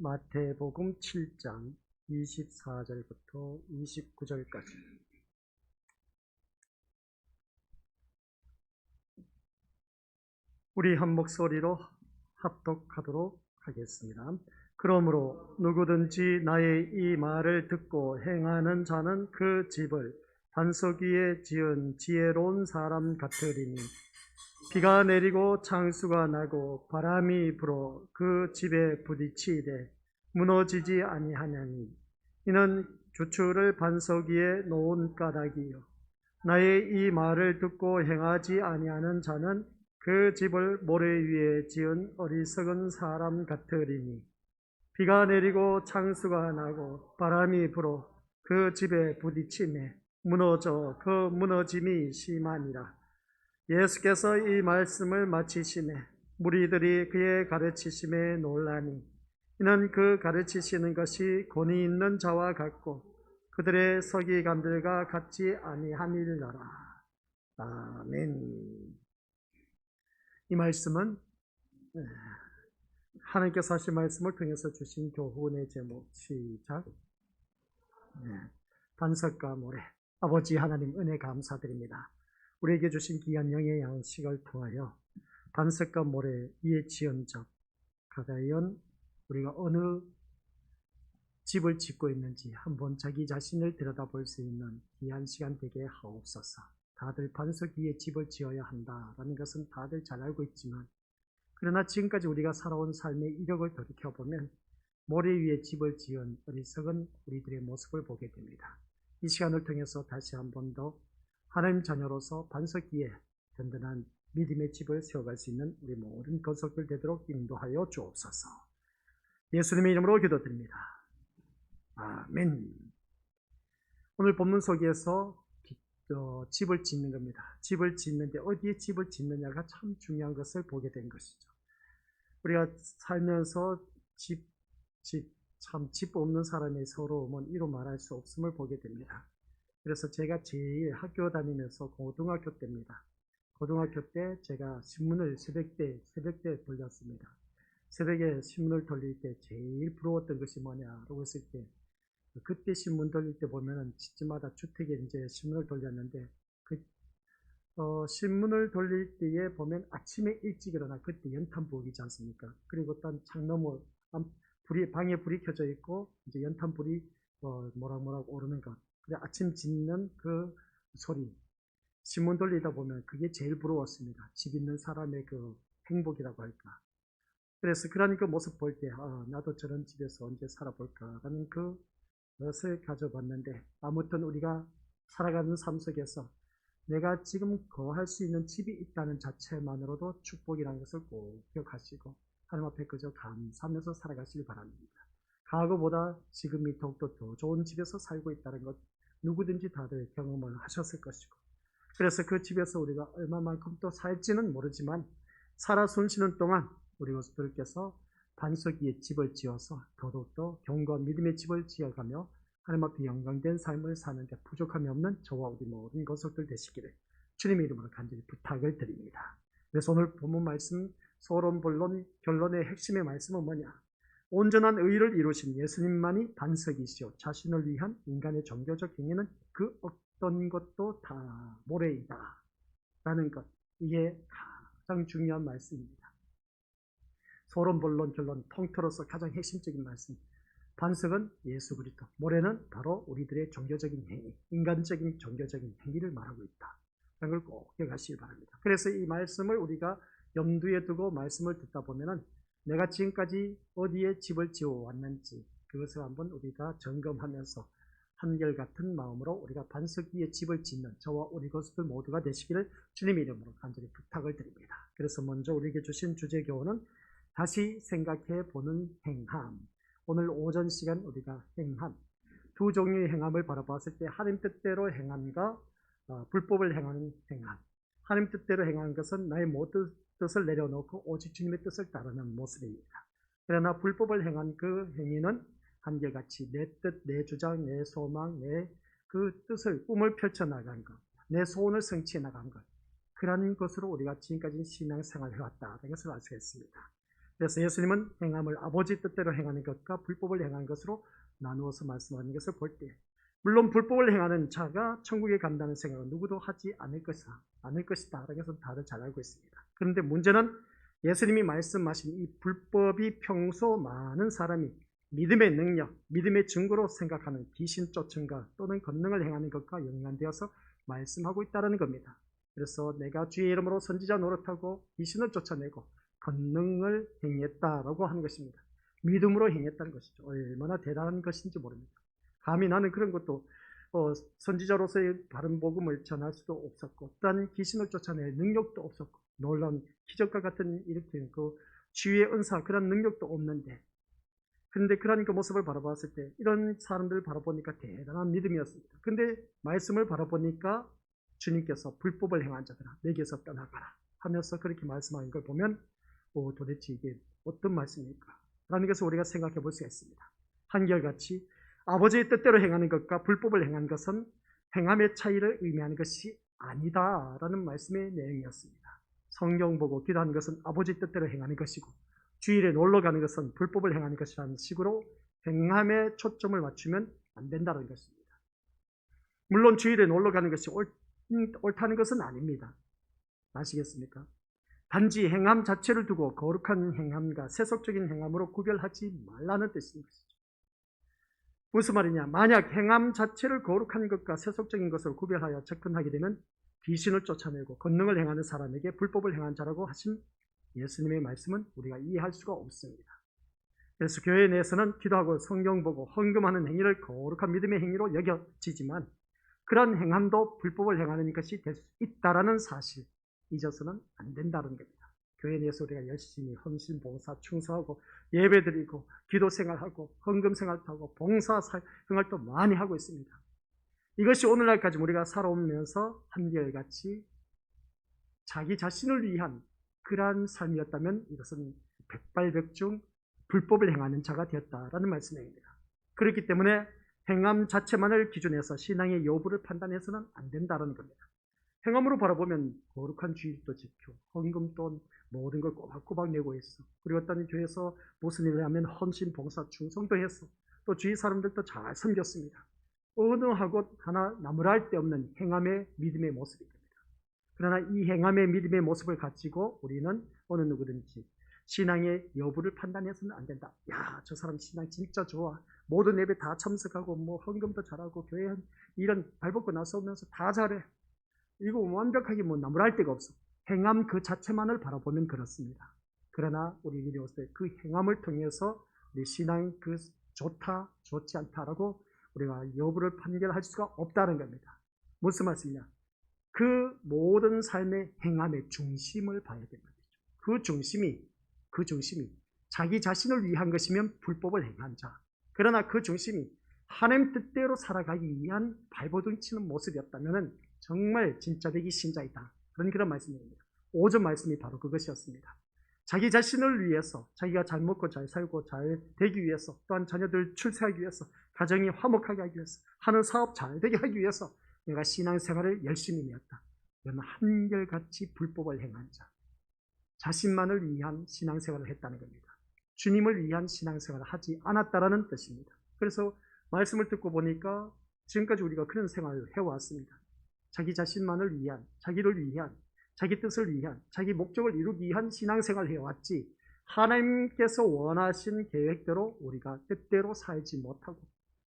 마태복음 7장 24절부터 29절까지. 우리 한 목소리로 합독하도록 하겠습니다. 그러므로 누구든지 나의 이 말을 듣고 행하는 자는 그 집을 반석 위에 지은 지혜로운 사람 같으리니, 비가 내리고 창수가 나고 바람이 불어 그 집에 부딪히되 무너지지 아니하냐니, 이는 주추를 반석 위에 놓은 까닭이요 나의 이 말을 듣고 행하지 아니하는 자는 그 집을 모래 위에 지은 어리석은 사람 같으리니, 비가 내리고 창수가 나고 바람이 불어 그 집에 부딪히매 무너져 그 무너짐이 심하니라. 예수께서 이 말씀을 마치시매 무리들이 그의 가르치심에 놀라니, 이는 그 가르치시는 것이 권위 있는 자와 같고 그들의 서기관들과 같지 아니함이니라. 아멘. 이 말씀은 하나님께서 하신 말씀을 통해서 주신 교훈의 제목, 시작. 반석과 모래. 아버지 하나님, 은혜 감사드립니다. 우리에게 주신 귀한 영의 양식을 통하여 반석과 모래 위에 지은 적, 과연 우리가 어느 집을 짓고 있는지 한번 자기 자신을 들여다볼 수 있는 귀한 시간 되게 하옵소서. 다들 반석 위에 집을 지어야 한다라는 것은 다들 잘 알고 있지만, 그러나 지금까지 우리가 살아온 삶의 이력을 돌이켜보면 모래 위에 집을 지은 어리석은 우리들의 모습을 보게 됩니다. 이 시간을 통해서 다시 한 번 더 하나님 자녀로서 반석 위에 든든한 믿음의 집을 세워갈 수 있는 우리 모든 건석들 되도록 인도하여 주옵소서. 예수님의 이름으로 기도드립니다. 아멘. 오늘 본문 속에서 집을 짓는 겁니다. 집을 짓는데 어디에 집을 짓느냐가 참 중요한 것을 보게 된 것이죠. 우리가 살면서 집 없는 사람의 서러움은 이루 말할 수 없음을 보게 됩니다. 그래서 제가 제일 학교 다니면서 고등학교 때입니다. 고등학교 때 제가 신문을 새벽때 돌렸습니다. 새벽에 신문을 돌릴 때 제일 부러웠던 것이 뭐냐라고 했을 때, 그때 신문 돌릴 때 보면은 집집마다 주택에 이제 신문을 돌렸는데, 신문을 돌릴 때에 보면 아침에 일찍 일어나, 그때 연탄 부엌이지 않습니까? 그리고 또 창너머 방에 불이 켜져 있고 이제 연탄 불이 모락모락 오르는 것, 그래 아침 짓는 그 소리, 신문 돌리다 보면 그게 제일 부러웠습니다. 집 있는 사람의 그 행복이라고 할까. 그래서 그런 그 모습 볼 때 나도 저런 집에서 언제 살아볼까라는 그것을 가져봤는데, 아무튼 우리가 살아가는 삶 속에서 내가 지금 거할 수 있는 집이 있다는 자체만으로도 축복이라는 것을 꼭 기억하시고 하나님 앞에 그저 감사하면서 살아가시길 바랍니다. 과거보다 지금이 더욱더 더 좋은 집에서 살고 있다는 것 누구든지 다들 경험을 하셨을 것이고, 그래서 그 집에서 우리가 얼마만큼 또 살지는 모르지만 살아 숨쉬는 동안 우리 모습들께서 반석 위에 집을 지어서 더욱더 경과 믿음의 집을 지어가며 하나님 앞에 영광된 삶을 사는데 부족함이 없는 저와 우리 모든 것들 되시기를 주님의 이름으로 간절히 부탁을 드립니다. 그래서 오늘 본문 말씀 서론 본론 결론의 핵심의 말씀은 뭐냐? 온전한 의를 이루신 예수님만이 반석이시오. 자신을 위한 인간의 종교적 행위는 그 어떤 것도 다 모래이다 라는 것, 이게 가장 중요한 말씀입니다. 서론 본론 결론 통틀어서 가장 핵심적인 말씀, 반석은 예수 그리스도, 모래는 바로 우리들의 종교적인 행위, 인간적인 종교적인 행위를 말하고 있다 라는 걸 꼭 기억하시기 바랍니다. 그래서 이 말씀을 우리가 염두에 두고 말씀을 듣다 보면은 내가 지금까지 어디에 집을 지어 왔는지 그것을 한번 우리가 점검하면서 한결같은 마음으로 우리가 반석 위에 집을 짓는 저와 우리 것들 모두가 되시기를 주님의 이름으로 간절히 부탁을 드립니다. 그래서 먼저 우리에게 주신 주제 교훈은 다시 생각해 보는 행함. 오늘 오전 시간 우리가 행함, 두 종류의 행함을 바라봤을 때 하나님 뜻대로 행함과 불법을 행하는 행함. 하나님 뜻대로 행하는 것은 나의 모든 뜻을 내려놓고 오직 주님의 뜻을 따르는 모습입니다. 그러나 불법을 행한 그 행위는 한결같이 내 뜻, 내 주장, 내 소망, 내 그 뜻을, 꿈을 펼쳐나간 것, 내 소원을 성취해 나간 것, 그런 것으로 우리가 지금까지 신앙생활을 해왔다는 것을 알 수 있습니다. 그래서 예수님은 행함을 아버지 뜻대로 행하는 것과 불법을 행하는 것으로 나누어서 말씀하는 것을 볼 때, 물론 불법을 행하는 자가 천국에 간다는 생각은 누구도 하지 않을 것이다. 라는 것은 다들 잘 알고 있습니다. 그런데 문제는 예수님이 말씀하신 이 불법이 평소 많은 사람이 믿음의 능력, 믿음의 증거로 생각하는 귀신 쫓음과 또는 권능을 행하는 것과 연관되어서 말씀하고 있다는 겁니다. 그래서 내가 주의 이름으로 선지자 노릇하고 귀신을 쫓아내고 권능을 행했다라고 하는 것입니다. 믿음으로 행했다는 것이죠. 얼마나 대단한 것인지 모릅니다. 감히 나는 그런 것도 선지자로서의 바른 복음을 전할 수도 없었고, 또한 귀신을 쫓아낼 능력도 없었고, 놀라운 기적과 같은 이렇게 그 치유의 은사 그런 능력도 없는데, 그런데 그런 그 모습을 바라봤을 때 이런 사람들을 바라보니까 대단한 믿음이었습니다. 그런데 말씀을 바라보니까 주님께서 불법을 행한 자들아 내게서 떠나가라 하면서 그렇게 말씀하는 걸 보면 도대체 이게 어떤 말씀일까? 라는 것을 우리가 생각해 볼 수가 있습니다. 한결같이 아버지의 뜻대로 행하는 것과 불법을 행한 것은 행함의 차이를 의미하는 것이 아니다라는 말씀의 내용이었습니다. 성경 보고 기도하는 것은 아버지 뜻대로 행하는 것이고, 주일에 놀러 가는 것은 불법을 행하는 것이라는 식으로 행함에 초점을 맞추면 안 된다는 것입니다. 물론 주일에 놀러 가는 것이 옳다는 것은 아닙니다. 아시겠습니까? 단지 행함 자체를 두고 거룩한 행함과 세속적인 행함으로 구별하지 말라는 뜻인 것이죠. 무슨 말이냐? 만약 행함 자체를 거룩한 것과 세속적인 것을 구별하여 접근하게 되면 귀신을 쫓아내고 권능을 행하는 사람에게 불법을 행한 자라고 하신 예수님의 말씀은 우리가 이해할 수가 없습니다. 그래서 교회 내에서는 기도하고 성경 보고 헌금하는 행위를 거룩한 믿음의 행위로 여겨지지만, 그런 행함도 불법을 행하는 것이 될 수 있다라는 사실 잊어서는 안 된다는 겁니다. 교회 내에서 우리가 열심히 헌신, 봉사, 충성하고 예배드리고 기도 생활하고 헌금 생활도 하고 봉사 생활도 많이 하고 있습니다. 이것이 오늘날까지 우리가 살아오면서 한결같이 자기 자신을 위한 그러한 삶이었다면 이것은 백발백중 불법을 행하는 자가 되었다라는 말씀입니다. 그렇기 때문에 행함 자체만을 기준해서 신앙의 여부를 판단해서는 안 된다는 겁니다. 행함으로 바라보면 거룩한 주일도 지켜, 헌금도 모든 걸 꼬박꼬박 내고 있어. 그리고 어떤 교회에서 무슨 일을 하면 헌신, 봉사, 충성도 했어. 또 주위 사람들도 잘 섬겼습니다. 어느 하고 하나 나무랄 데 없는 행함의 믿음의 모습입니다. 그러나 이 행함의 믿음의 모습을 가지고 우리는 어느 누구든지 신앙의 여부를 판단해서는 안 된다. 야, 저 사람 신앙 진짜 좋아. 모든 예배 다 참석하고 헌금도 잘하고 교회 이런 발벗고 나서면서 다 잘해. 이거 완벽하게 나무랄 데가 없어. 행함 그 자체만을 바라보면 그렇습니다. 그러나 우리 믿음으로서 그 행함을 통해서 우리 신앙 그 좋다, 좋지 않다라고 우리가 여부를 판결할 수가 없다는 겁니다. 무슨 말씀이냐? 그 모든 삶의 행함의 중심을 봐야 되는 거죠. 그 중심이 자기 자신을 위한 것이면 불법을 행한 자. 그러나 그 중심이 하나님 뜻대로 살아가기 위한 발버둥치는 모습이었다면 정말 진짜 되기 신자이다. 그런 말씀입니다. 5절 말씀이 바로 그것이었습니다. 자기 자신을 위해서, 자기가 잘 먹고 잘 살고 잘 되기 위해서, 또한 자녀들 출세하기 위해서, 가정이 화목하게 하기 위해서, 하는 사업 잘 되게 하기 위해서 내가 신앙생활을 열심히 했다. 이건 한결같이 불법을 행한 자, 자신만을 위한 신앙생활을 했다는 겁니다. 주님을 위한 신앙생활을 하지 않았다라는 뜻입니다. 그래서 말씀을 듣고 보니까 지금까지 우리가 그런 생활을 해왔습니다. 자기 자신만을 위한, 자기를 위한, 자기 뜻을 위한, 자기 목적을 이루기 위한 신앙생활을 해왔지, 하나님께서 원하신 계획대로 우리가 뜻대로 살지 못하고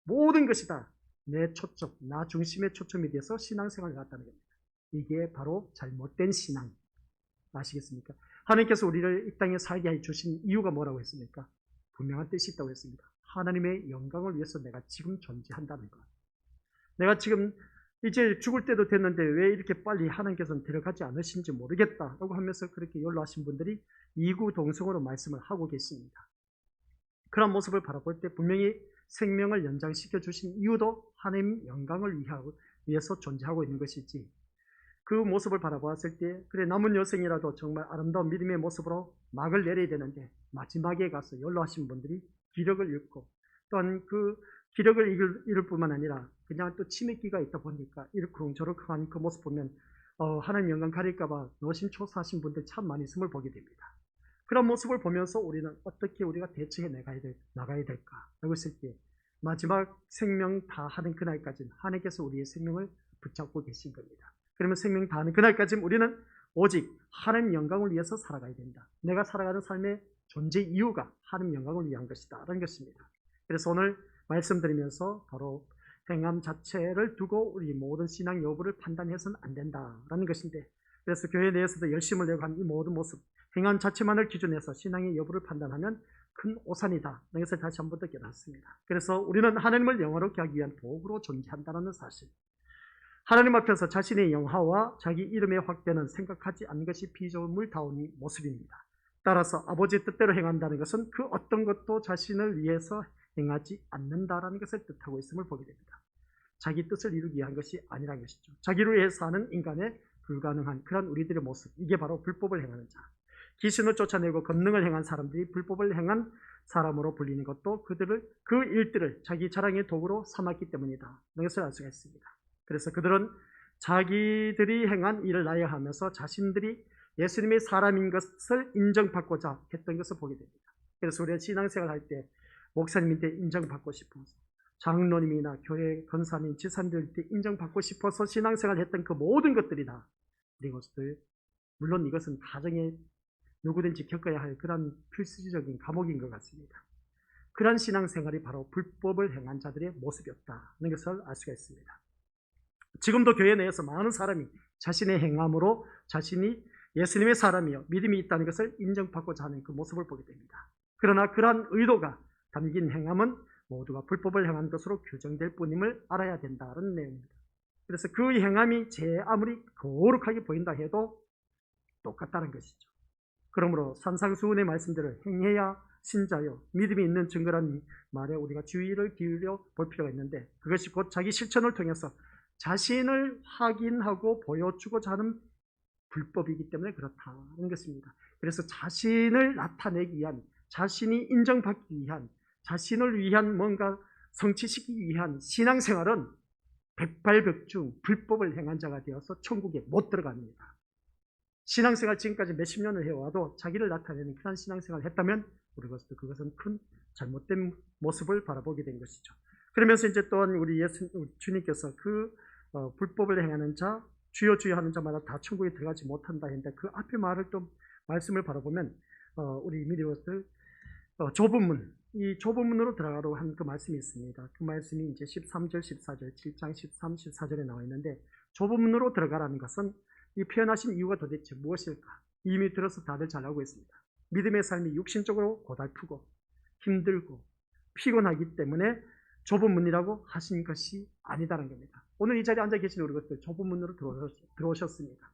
모든 것이 다 내 초점, 나 중심의 초점이 돼서 신앙생활을 해왔다는 겁니다. 이게 바로 잘못된 신앙. 아시겠습니까? 하나님께서 우리를 이 땅에 살게 해 주신 이유가 뭐라고 했습니까? 분명한 뜻이 있다고 했습니다. 하나님의 영광을 위해서 내가 지금 존재한다는 것. 내가 지금 이제 죽을 때도 됐는데 왜 이렇게 빨리 하나님께서는 들어가지 않으신지 모르겠다라고 하면서 그렇게 연로하신 분들이 이구동성으로 말씀을 하고 계십니다. 그런 모습을 바라볼 때 분명히 생명을 연장시켜 주신 이유도 하나님 영광을 위해서 존재하고 있는 것이지, 그 모습을 바라보았을 때 그래 남은 여생이라도 정말 아름다운 믿음의 모습으로 막을 내려야 되는데 마지막에 가서 연로하신 분들이 기력을 잃고, 또한 그 기력을 잃을 뿐만 아니라 그냥 또 치매기가 있다 보니까 이렇쿵저렇쿵한 그 모습 보면 하나님 영광 가릴까 봐 노심초사하신 분들 참 많이 있음을 보게 됩니다. 그런 모습을 보면서 우리는 어떻게 우리가 대처해 나가야 될까 라고 했을 때 마지막 생명 다하는 그날까지는 하나님께서 우리의 생명을 붙잡고 계신 겁니다. 그러면 생명 다하는 그날까지는 우리는 오직 하나님 영광을 위해서 살아가야 된다. 내가 살아가는 삶의 존재 이유가 하나님 영광을 위한 것이다 라는 것입니다. 그래서 오늘 말씀드리면서 바로 행함 자체를 두고 우리 모든 신앙 여부를 판단해서는 안 된다라는 것인데, 그래서 교회 내에서도 열심을 내고 한 이 모든 모습, 행함 자체만을 기준해서 신앙의 여부를 판단하면 큰 오산이다. 이것을 다시 한 번 더 깨닫습니다. 그래서 우리는 하나님을 영화롭게 하기 위한 도구로 존재한다는 사실, 하나님 앞에서 자신의 영화와 자기 이름의 확대는 생각하지 않는 것이 피조물다운 모습입니다. 따라서 아버지의 뜻대로 행한다는 것은 그 어떤 것도 자신을 위해서 행하지 않는다라는 것을 뜻하고 있음을 보게 됩니다. 자기 뜻을 이루기 위한 것이 아니라는 것이죠. 자기를 위해서 하는 인간의 불가능한 그런 우리들의 모습, 이게 바로 불법을 행하는 자. 귀신을 쫓아내고 권능을 행한 사람들이 불법을 행한 사람으로 불리는 것도 그들을 그 일들을 자기 자랑의 도구로 삼았기 때문이다. 이것을 알 수가 있습니다. 그래서 그들은 자기들이 행한 일을 나열하면서 자신들이 예수님의 사람인 것을 인정받고자 했던 것을 보게 됩니다. 그래서 우리가 신앙생활 할 때 목사님한테 인정받고 싶어서, 장로님이나 교회 권사님, 지사님들한테 인정받고 싶어서 신앙생활 했던 그 모든 것들이 다 이것들, 물론 이것은 가정에 누구든지 겪어야 할 그런 필수적인 과목인 것 같습니다. 그런 신앙생활이 바로 불법을 행한 자들의 모습이었다는 것을 알 수가 있습니다. 지금도 교회 내에서 많은 사람이 자신의 행함으로 자신이 예수님의 사람이요 믿음이 있다는 것을 인정받고자 하는 그 모습을 보게 됩니다. 그러나 그러한 의도가 담긴 행함은 모두가 불법을 행한 것으로 규정될 뿐임을 알아야 된다는 내용입니다. 그래서 그 행함이 아무리 거룩하게 보인다 해도 똑같다는 것이죠. 그러므로 산상수훈의 말씀대로 행해야 신자요 믿음이 있는 증거라는 말에 우리가 주의를 기울여 볼 필요가 있는데, 그것이 곧 자기 실천을 통해서 자신을 확인하고 보여주고자 하는 불법이기 때문에 그렇다는 것입니다. 그래서 자신을 나타내기 위한, 자신이 인정받기 위한, 자신을 위한 뭔가 성취시키기 위한 신앙생활은 백발백중 불법을 행한 자가 되어서 천국에 못 들어갑니다. 신앙생활 지금까지 몇십 년을 해와도 자기를 나타내는 그런 신앙생활을 했다면 우리로서도 그것은 큰 잘못된 모습을 바라보게 된 것이죠. 그러면서 이제 또한 우리 주님께서 그 불법을 행하는 자, 주여 주여 하는 자마다 다 천국에 들어가지 못한다 했는데, 그 앞에 말을 또 말씀을 바라보면 우리 미디어들 좁은 문, 이 좁은 문으로 들어가라고 한 그 말씀이 있습니다. 그 말씀이 이제 13절, 14절, 7장 13, 14절에 나와 있는데, 좁은 문으로 들어가라는 것은 이 표현하신 이유가 도대체 무엇일까? 이미 들어서 다들 잘 알고 있습니다. 믿음의 삶이 육신적으로 고달프고 힘들고 피곤하기 때문에 좁은 문이라고 하신 것이 아니다라는 겁니다. 오늘 이 자리에 앉아 계신 우리 것들 좁은 문으로 들어오셨습니다.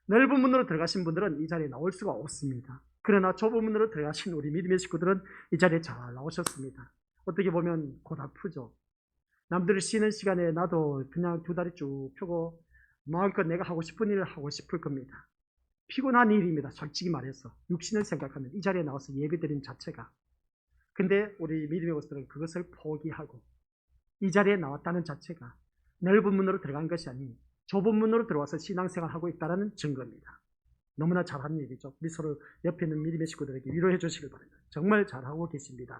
넓은 문으로 들어가신 분들은 이 자리에 나올 수가 없습니다. 그러나 좁은 문으로 들어가신 우리 믿음의 식구들은 이 자리에 잘 나오셨습니다. 어떻게 보면 고달프죠. 남들이 쉬는 시간에 나도 그냥 두 다리 쭉 펴고 마음껏 내가 하고 싶은 일을 하고 싶을 겁니다. 피곤한 일입니다. 솔직히 말해서 육신을 생각하면 이 자리에 나와서 예배드린 자체가. 근데 우리 믿음의 것들은 그것을 포기하고 이 자리에 나왔다는 자체가 넓은 문으로 들어간 것이 아닌 좁은 문으로 들어와서 신앙생활하고 있다는 증거입니다. 너무나 잘한 일이죠. 우리 서로 옆에 있는 믿음의 식구들에게 위로해 주시길 바랍니다. 정말 잘하고 계십니다.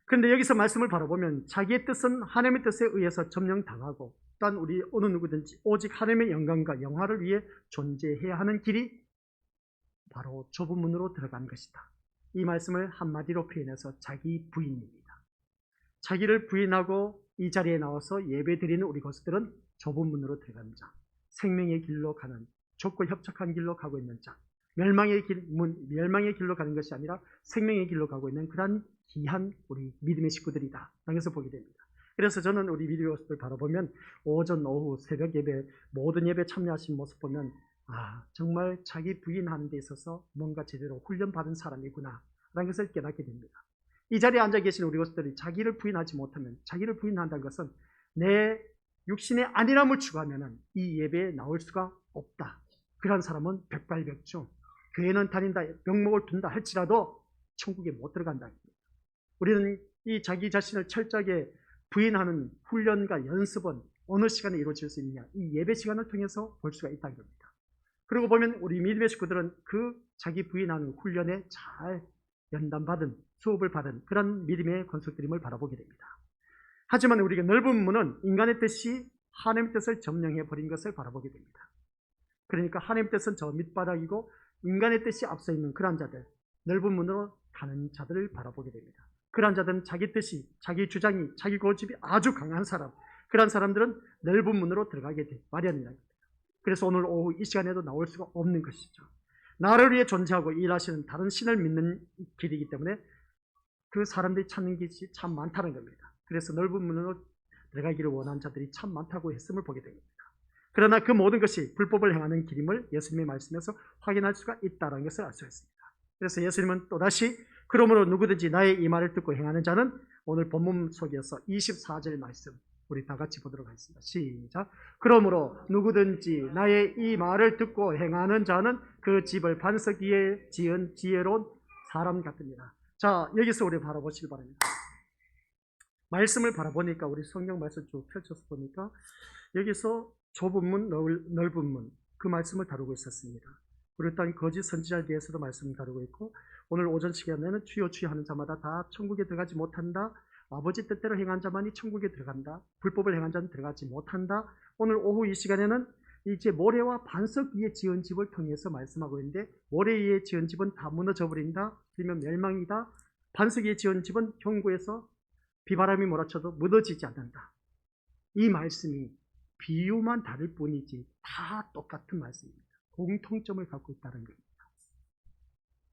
그런데 여기서 말씀을 바라보면 자기의 뜻은 하나님의 뜻에 의해서 점령당하고, 또한 우리 어느 누구든지 오직 하나님의 영광과 영화를 위해 존재해야 하는 길이 바로 좁은 문으로 들어간 것이다. 이 말씀을 한마디로 표현해서 자기 부인입니다. 자기를 부인하고 이 자리에 나와서 예배드리는 우리 것들은 좁은 문으로 들어가는 자, 생명의 길로 가는, 좁고 협착한 길로 가고 있는 자, 멸망의 길로 가는 것이 아니라 생명의 길로 가고 있는 그러한 귀한 우리 믿음의 식구들이다. 여기서 보게 됩니다. 그래서 저는 우리 믿음의 것들을 바라보면 오전, 오후, 새벽 예배, 모든 예배 참여하신 모습 보면 정말 자기 부인하는 데 있어서 뭔가 제대로 훈련받은 사람이구나 라는 것을 깨닫게 됩니다. 이 자리에 앉아 계신 우리 것들이 자기를 부인하지 못하면, 자기를 부인한다는 것은 내 육신의 안일함을 추구하면 이 예배에 나올 수가 없다. 그런 사람은 백발백중, 교회는 다닌다, 명목을 둔다 할지라도 천국에 못 들어간다. 우리는 이 자기 자신을 철저하게 부인하는 훈련과 연습은 어느 시간에 이루어질 수 있느냐? 이 예배 시간을 통해서 볼 수가 있다는 겁니다. 그리고 보면 우리 믿음의 식구들은 그 자기 부인하는 훈련에 잘 연단받은, 수업을 받은 그런 믿음의 권속들임을 바라보게 됩니다. 하지만 우리가 넓은 문은 인간의 뜻이 하나님의 뜻을 점령해버린 것을 바라보게 됩니다. 그러니까 하나님의 뜻은 저 밑바닥이고 인간의 뜻이 앞서 있는 그런 자들, 넓은 문으로 가는 자들을 바라보게 됩니다. 그런 자들은 자기 뜻이, 자기 주장이, 자기 고집이 아주 강한 사람, 그런 사람들은 넓은 문으로 들어가게 돼 마련이다. 그래서 오늘 오후 이 시간에도 나올 수가 없는 것이죠. 나를 위해 존재하고 일하시는 다른 신을 믿는 길이기 때문에 그 사람들이 찾는 길이 참 많다는 겁니다. 그래서 넓은 문으로 들어가기를 원하는 자들이 참 많다고 했음을 보게 됩니다. 그러나 그 모든 것이 불법을 행하는 길임을 예수님의 말씀에서 확인할 수가 있다는 것을 알 수 있습니다. 그래서 예수님은 또다시 그러므로 누구든지 나의 이 말을 듣고 행하는 자는, 오늘 본문 속에서 24절 말씀 우리 다 같이 보도록 하겠습니다. 시작. 그러므로 누구든지 나의 이 말을 듣고 행하는 자는 그 집을 반석 위에 지은 지혜로운 사람 같습니다. 자, 여기서 우리 바라보시기 바랍니다. 말씀을 바라보니까, 우리 성경 말씀 쭉 펼쳐서 보니까 여기서 좁은 문, 넓은 문, 그 말씀을 다루고 있었습니다. 그리고 또 거짓 선지자에 대해서도 말씀을 다루고 있고, 오늘 오전 시간에는 주여 주여 하는 자마다 다 천국에 들어가지 못한다, 아버지 뜻대로 행한 자만이 천국에 들어간다, 불법을 행한 자는 들어가지 못한다. 오늘 오후 이 시간에는 이제 모래와 반석 위에 지은 집을 통해서 말씀하고 있는데, 모래 위에 지은 집은 다 무너져 버린다, 그러면 멸망이다. 반석 위에 지은 집은 경고에서 비바람이 몰아쳐도 무너지지 않는다. 이 말씀이 비유만 다를 뿐이지 다 똑같은 말씀입니다. 공통점을 갖고 있다는 겁니다.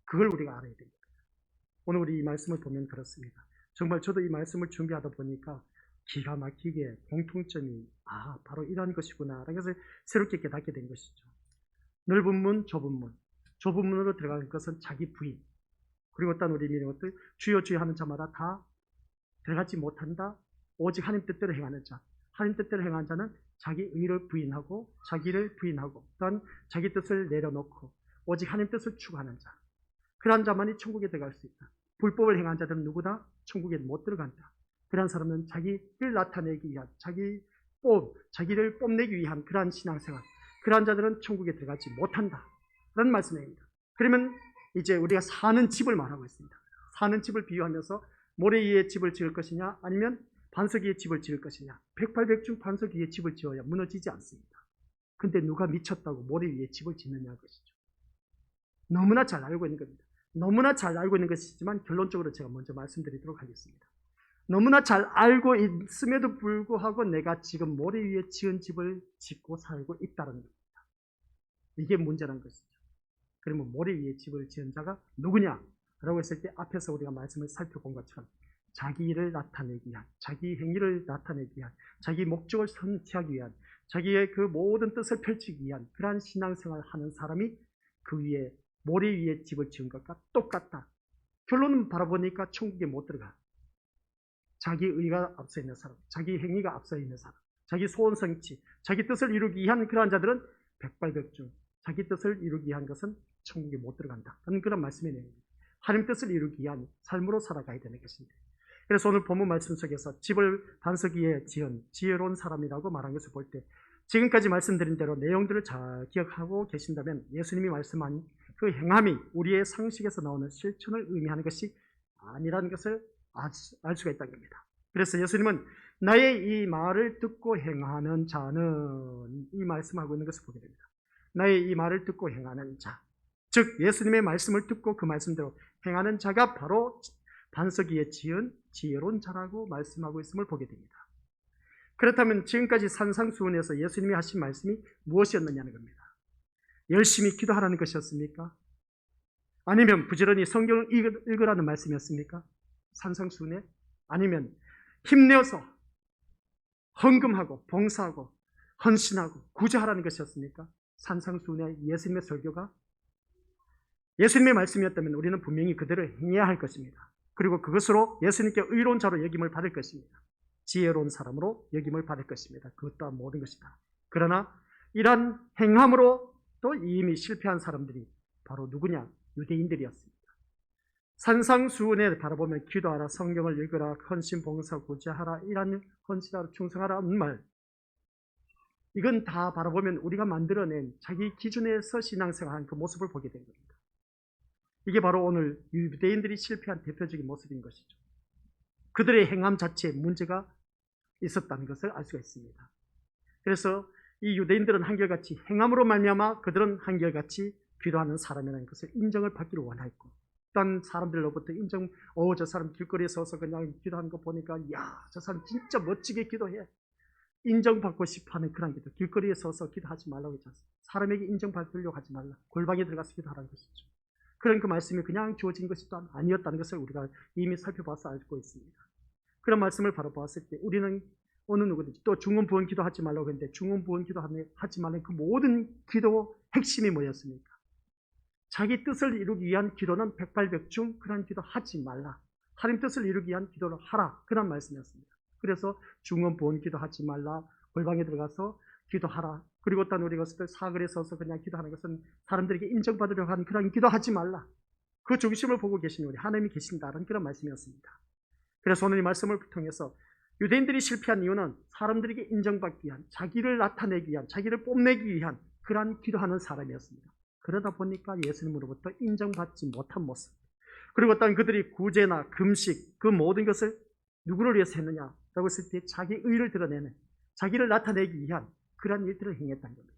그걸 우리가 알아야 됩니다. 오늘 우리 이 말씀을 보면 그렇습니다. 정말 저도 이 말씀을 준비하다 보니까 기가 막히게 공통점이 바로 이런 것이구나 라는 것을 새롭게 깨닫게 된 것이죠. 넓은 문, 좁은 문. 좁은 문으로 들어가는 것은 자기 부인, 그리고 또 우리 믿는 것들 주여 주여 하는 자마다 다 들어가지 못한다. 오직 하나님 뜻대로 행하는 자. 하나님 뜻대로 행하는 자는 자기 의를 부인하고 자기를 부인하고 또한 자기 뜻을 내려놓고 오직 하나님 뜻을 추구하는 자. 그러한 자만이 천국에 들어갈 수 있다. 불법을 행한 자들은 누구다? 천국에 못 들어간다. 그러한 사람은 자기를 나타내기 위한, 자기를 뽐내기 위한 그러한 신앙생활, 그러한 자들은 천국에 들어가지 못한다 라는 말씀입니다. 그러면 이제 우리가 사는 집을 말하고 있습니다. 사는 집을 비유하면서 모래 위에 집을 지을 것이냐, 아니면 반석 위에 집을 지을 것이냐. 백발백중 반석 위에 집을 지어야 무너지지 않습니다. 근데 누가 미쳤다고 모래 위에 집을 짓느냐 것이죠. 너무나 잘 알고 있는 겁니다. 너무나 잘 알고 있는 것이지만 결론적으로 제가 먼저 말씀드리도록 하겠습니다. 너무나 잘 알고 있음에도 불구하고 내가 지금 모래 위에 지은 집을 짓고 살고 있다는 겁니다. 이게 문제란 것이죠. 그러면 모래 위에 집을 지은 자가 누구냐? 라고 했을 때 앞에서 우리가 말씀을 살펴본 것처럼 자기를 나타내기 위한, 자기 행위를 나타내기 위한, 자기 목적을 성취하기 위한, 자기의 그 모든 뜻을 펼치기 위한 그러한 신앙생활을 하는 사람이 그 위에 모래 위에 집을 지은 것과 똑같다. 결론은 바라보니까 천국에 못 들어가. 자기 의가 앞서 있는 사람, 자기 행위가 앞서 있는 사람, 자기 소원 성취, 자기 뜻을 이루기 위한 그러한 자들은 백발백중, 자기 뜻을 이루기 위한 것은 천국에 못 들어간다 하는 그런 말씀이 내립니다. 하나님 뜻을 이루기 위한 삶으로 살아가야 되는 것입니다. 그래서 오늘 본문 말씀 속에서 집을 반석 위에 지은 지혜로운 사람이라고 말한 것을 볼 때, 지금까지 말씀드린 대로 내용들을 잘 기억하고 계신다면 예수님이 말씀한 그 행함이 우리의 상식에서 나오는 실천을 의미하는 것이 아니라는 것을 알 수가 있다는 겁니다. 그래서 예수님은 나의 이 말을 듣고 행하는 자는, 이 말씀하고 있는 것을 보게 됩니다. 나의 이 말을 듣고 행하는 자, 즉 예수님의 말씀을 듣고 그 말씀대로 행하는 자가 바로 반석 위에 지은 지혜로운 자라고 말씀하고 있음을 보게 됩니다. 그렇다면 지금까지 산상수훈에서 예수님이 하신 말씀이 무엇이었느냐는 겁니다. 열심히 기도하라는 것이었습니까? 아니면 부지런히 성경을 읽으라는 말씀이었습니까? 산상수훈에? 아니면 힘내어서 헌금하고 봉사하고 헌신하고 구제하라는 것이었습니까? 산상수훈의 예수님의 설교가? 예수님의 말씀이었다면 우리는 분명히 그대로 행해야 할 것입니다. 그리고 그것으로 예수님께 의로운 자로 여김을 받을 것입니다. 지혜로운 사람으로 여김을 받을 것입니다. 그것 또한 모든 것이다. 그러나 이러한 행함으로 또 이미 실패한 사람들이 바로 누구냐? 유대인들이었습니다. 산상수훈에 바라보면 기도하라, 성경을 읽으라, 헌신, 봉사, 구제하라, 이러한 헌신하라, 충성하라는 말, 이건 다 바라보면 우리가 만들어낸 자기 기준에서 신앙생활하는 그 모습을 보게 된 겁니다. 이게 바로 오늘 유대인들이 실패한 대표적인 모습인 것이죠. 그들의 행함 자체에 문제가 있었다는 것을 알 수가 있습니다. 그래서 이 유대인들은 한결같이 행함으로 말미암아 그들은 한결같이 기도하는 사람이라는 것을 인정을 받기를 원했고, 어떤 사람들로부터 저 사람 길거리에 서서 그냥 기도하는 거 보니까 저 사람 진짜 멋지게 기도해. 인정받고 싶어하는 그런 기도. 길거리에 서서 기도하지 말라고 했지 않습니까? 사람에게 인정받으려고 하지 말라. 골방에 들어가서 기도하라는 것이죠. 그런 그 말씀이 그냥 주어진 것이 아니었다는 것을 우리가 이미 살펴봐서 알고 있습니다. 그런 말씀을 바로 보았을 때 우리는 어느 누구든지 또 중언부언 기도하지 말라고 했는데 중언부언 기도하지 말라는 그 모든 기도 핵심이 뭐였습니까? 자기 뜻을 이루기 위한 기도는 백발백중 그런 기도 하지 말라. 하나님 뜻을 이루기 위한 기도를 하라. 그런 말씀이었습니다. 그래서 중언부언 기도하지 말라. 골방에 들어가서 기도하라. 그리고 또 우리가 사거리에 서서 그냥 기도하는 것은 사람들에게 인정받으려고 하는 그런 기도하지 말라. 그 중심을 보고 계시는 우리 하나님이 계신다는 그런 말씀이었습니다. 그래서 오늘 이 말씀을 통해서 유대인들이 실패한 이유는 사람들에게 인정받기 위한, 자기를 나타내기 위한, 자기를 뽐내기 위한 그러한 기도하는 사람이었습니다. 그러다 보니까 예수님으로부터 인정받지 못한 모습, 그리고 또 그들이 구제나 금식 그 모든 것을 누구를 위해서 했느냐라고 했을 때 자기 의를 드러내는, 자기를 나타내기 위한 그러한 일들을 행했다는 겁니다.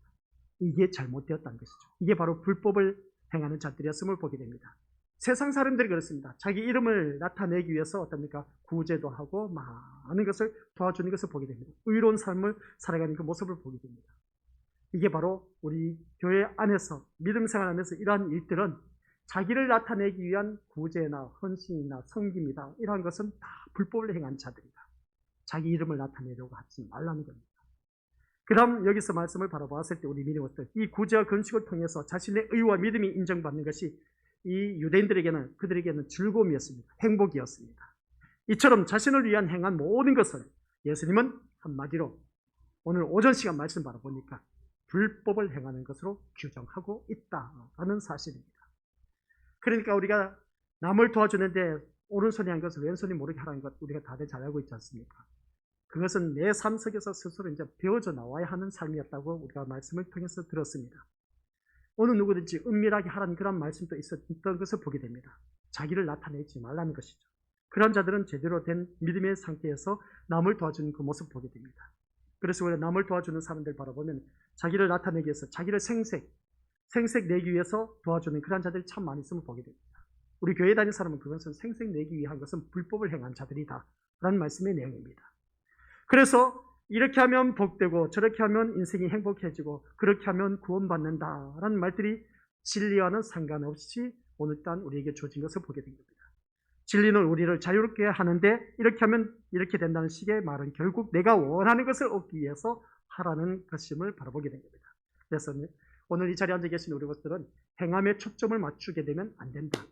이게 잘못되었다는 것이죠. 이게 바로 불법을 행하는 자들이었음을 보게 됩니다. 세상 사람들이 그렇습니다. 자기 이름을 나타내기 위해서 어떻습니까? 구제도 하고 많은 것을 도와주는 것을 보게 됩니다. 의로운 삶을 살아가는 그 모습을 보게 됩니다. 이게 바로 우리 교회 안에서, 믿음 생활 안에서 이러한 일들은 자기를 나타내기 위한 구제나 헌신이나 섬김이다. 이러한 것은 다 불법을 행한 자들이다. 자기 이름을 나타내려고 하지 말라는 겁니다. 그럼 여기서 말씀을 바라보았을 때 우리 믿음으로서 이 구제와 금식을 통해서 자신의 의와 믿음이 인정받는 것이 이 유대인들에게는, 그들에게는 즐거움이었습니다. 행복이었습니다. 이처럼 자신을 위한 행한 모든 것을 예수님은 한마디로 오늘 오전 시간 말씀 바라보니까 불법을 행하는 것으로 규정하고 있다라는 사실입니다. 그러니까 우리가 남을 도와주는데 오른손이 한 것을 왼손이 모르게 하라는 것 우리가 다들 잘 알고 있지 않습니까? 그것은 내 삶 속에서 스스로 이제 배워져 나와야 하는 삶이었다고 우리가 말씀을 통해서 들었습니다. 어느 누구든지 은밀하게 하라는 그런 말씀도 있었던 것을 보게 됩니다. 자기를 나타내지 말라는 것이죠. 그런 자들은 제대로 된 믿음의 상태에서 남을 도와주는 그 모습을 보게 됩니다. 그래서 우리가 남을 도와주는 사람들 바라보면 자기를 나타내기 위해서, 자기를 생색 내기 위해서 도와주는 그런 자들이 참 많이 있음을 보게 됩니다. 우리 교회 다니는 사람은 그것은 생색 내기 위한 것은 불법을 행한 자들이다 라는 말씀의 내용입니다. 그래서 이렇게 하면 복되고 저렇게 하면 인생이 행복해지고 그렇게 하면 구원받는다라는 말들이 진리와는 상관없이 오늘 단 우리에게 주어진 것을 보게 된 겁니다. 진리는 우리를 자유롭게 하는데 이렇게 하면 이렇게 된다는 식의 말은 결국 내가 원하는 것을 얻기 위해서 하라는 것임을 바라보게 된 겁니다. 그래서 오늘 이 자리에 앉아 계신 우리 것들은 행함에 초점을 맞추게 되면 안 된다.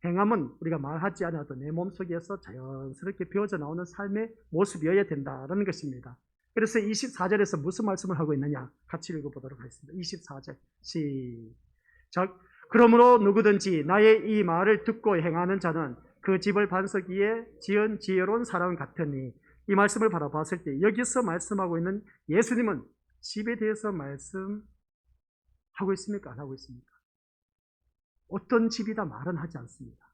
행함은 우리가 말하지 않아도 내 몸속에서 자연스럽게 배워져 나오는 삶의 모습이어야 된다는 것입니다. 그래서 24절에서 무슨 말씀을 하고 있느냐 같이 읽어보도록 하겠습니다. 24절 시작. 그러므로 누구든지 나의 이 말을 듣고 행하는 자는 그 집을 반석 위에 지은 지혜로운 사람 같으니, 이 말씀을 바라봤을 때 여기서 말씀하고 있는 예수님은 집에 대해서 말씀하고 있습니까? 안 하고 있습니까? 어떤 집이다 말은 하지 않습니다.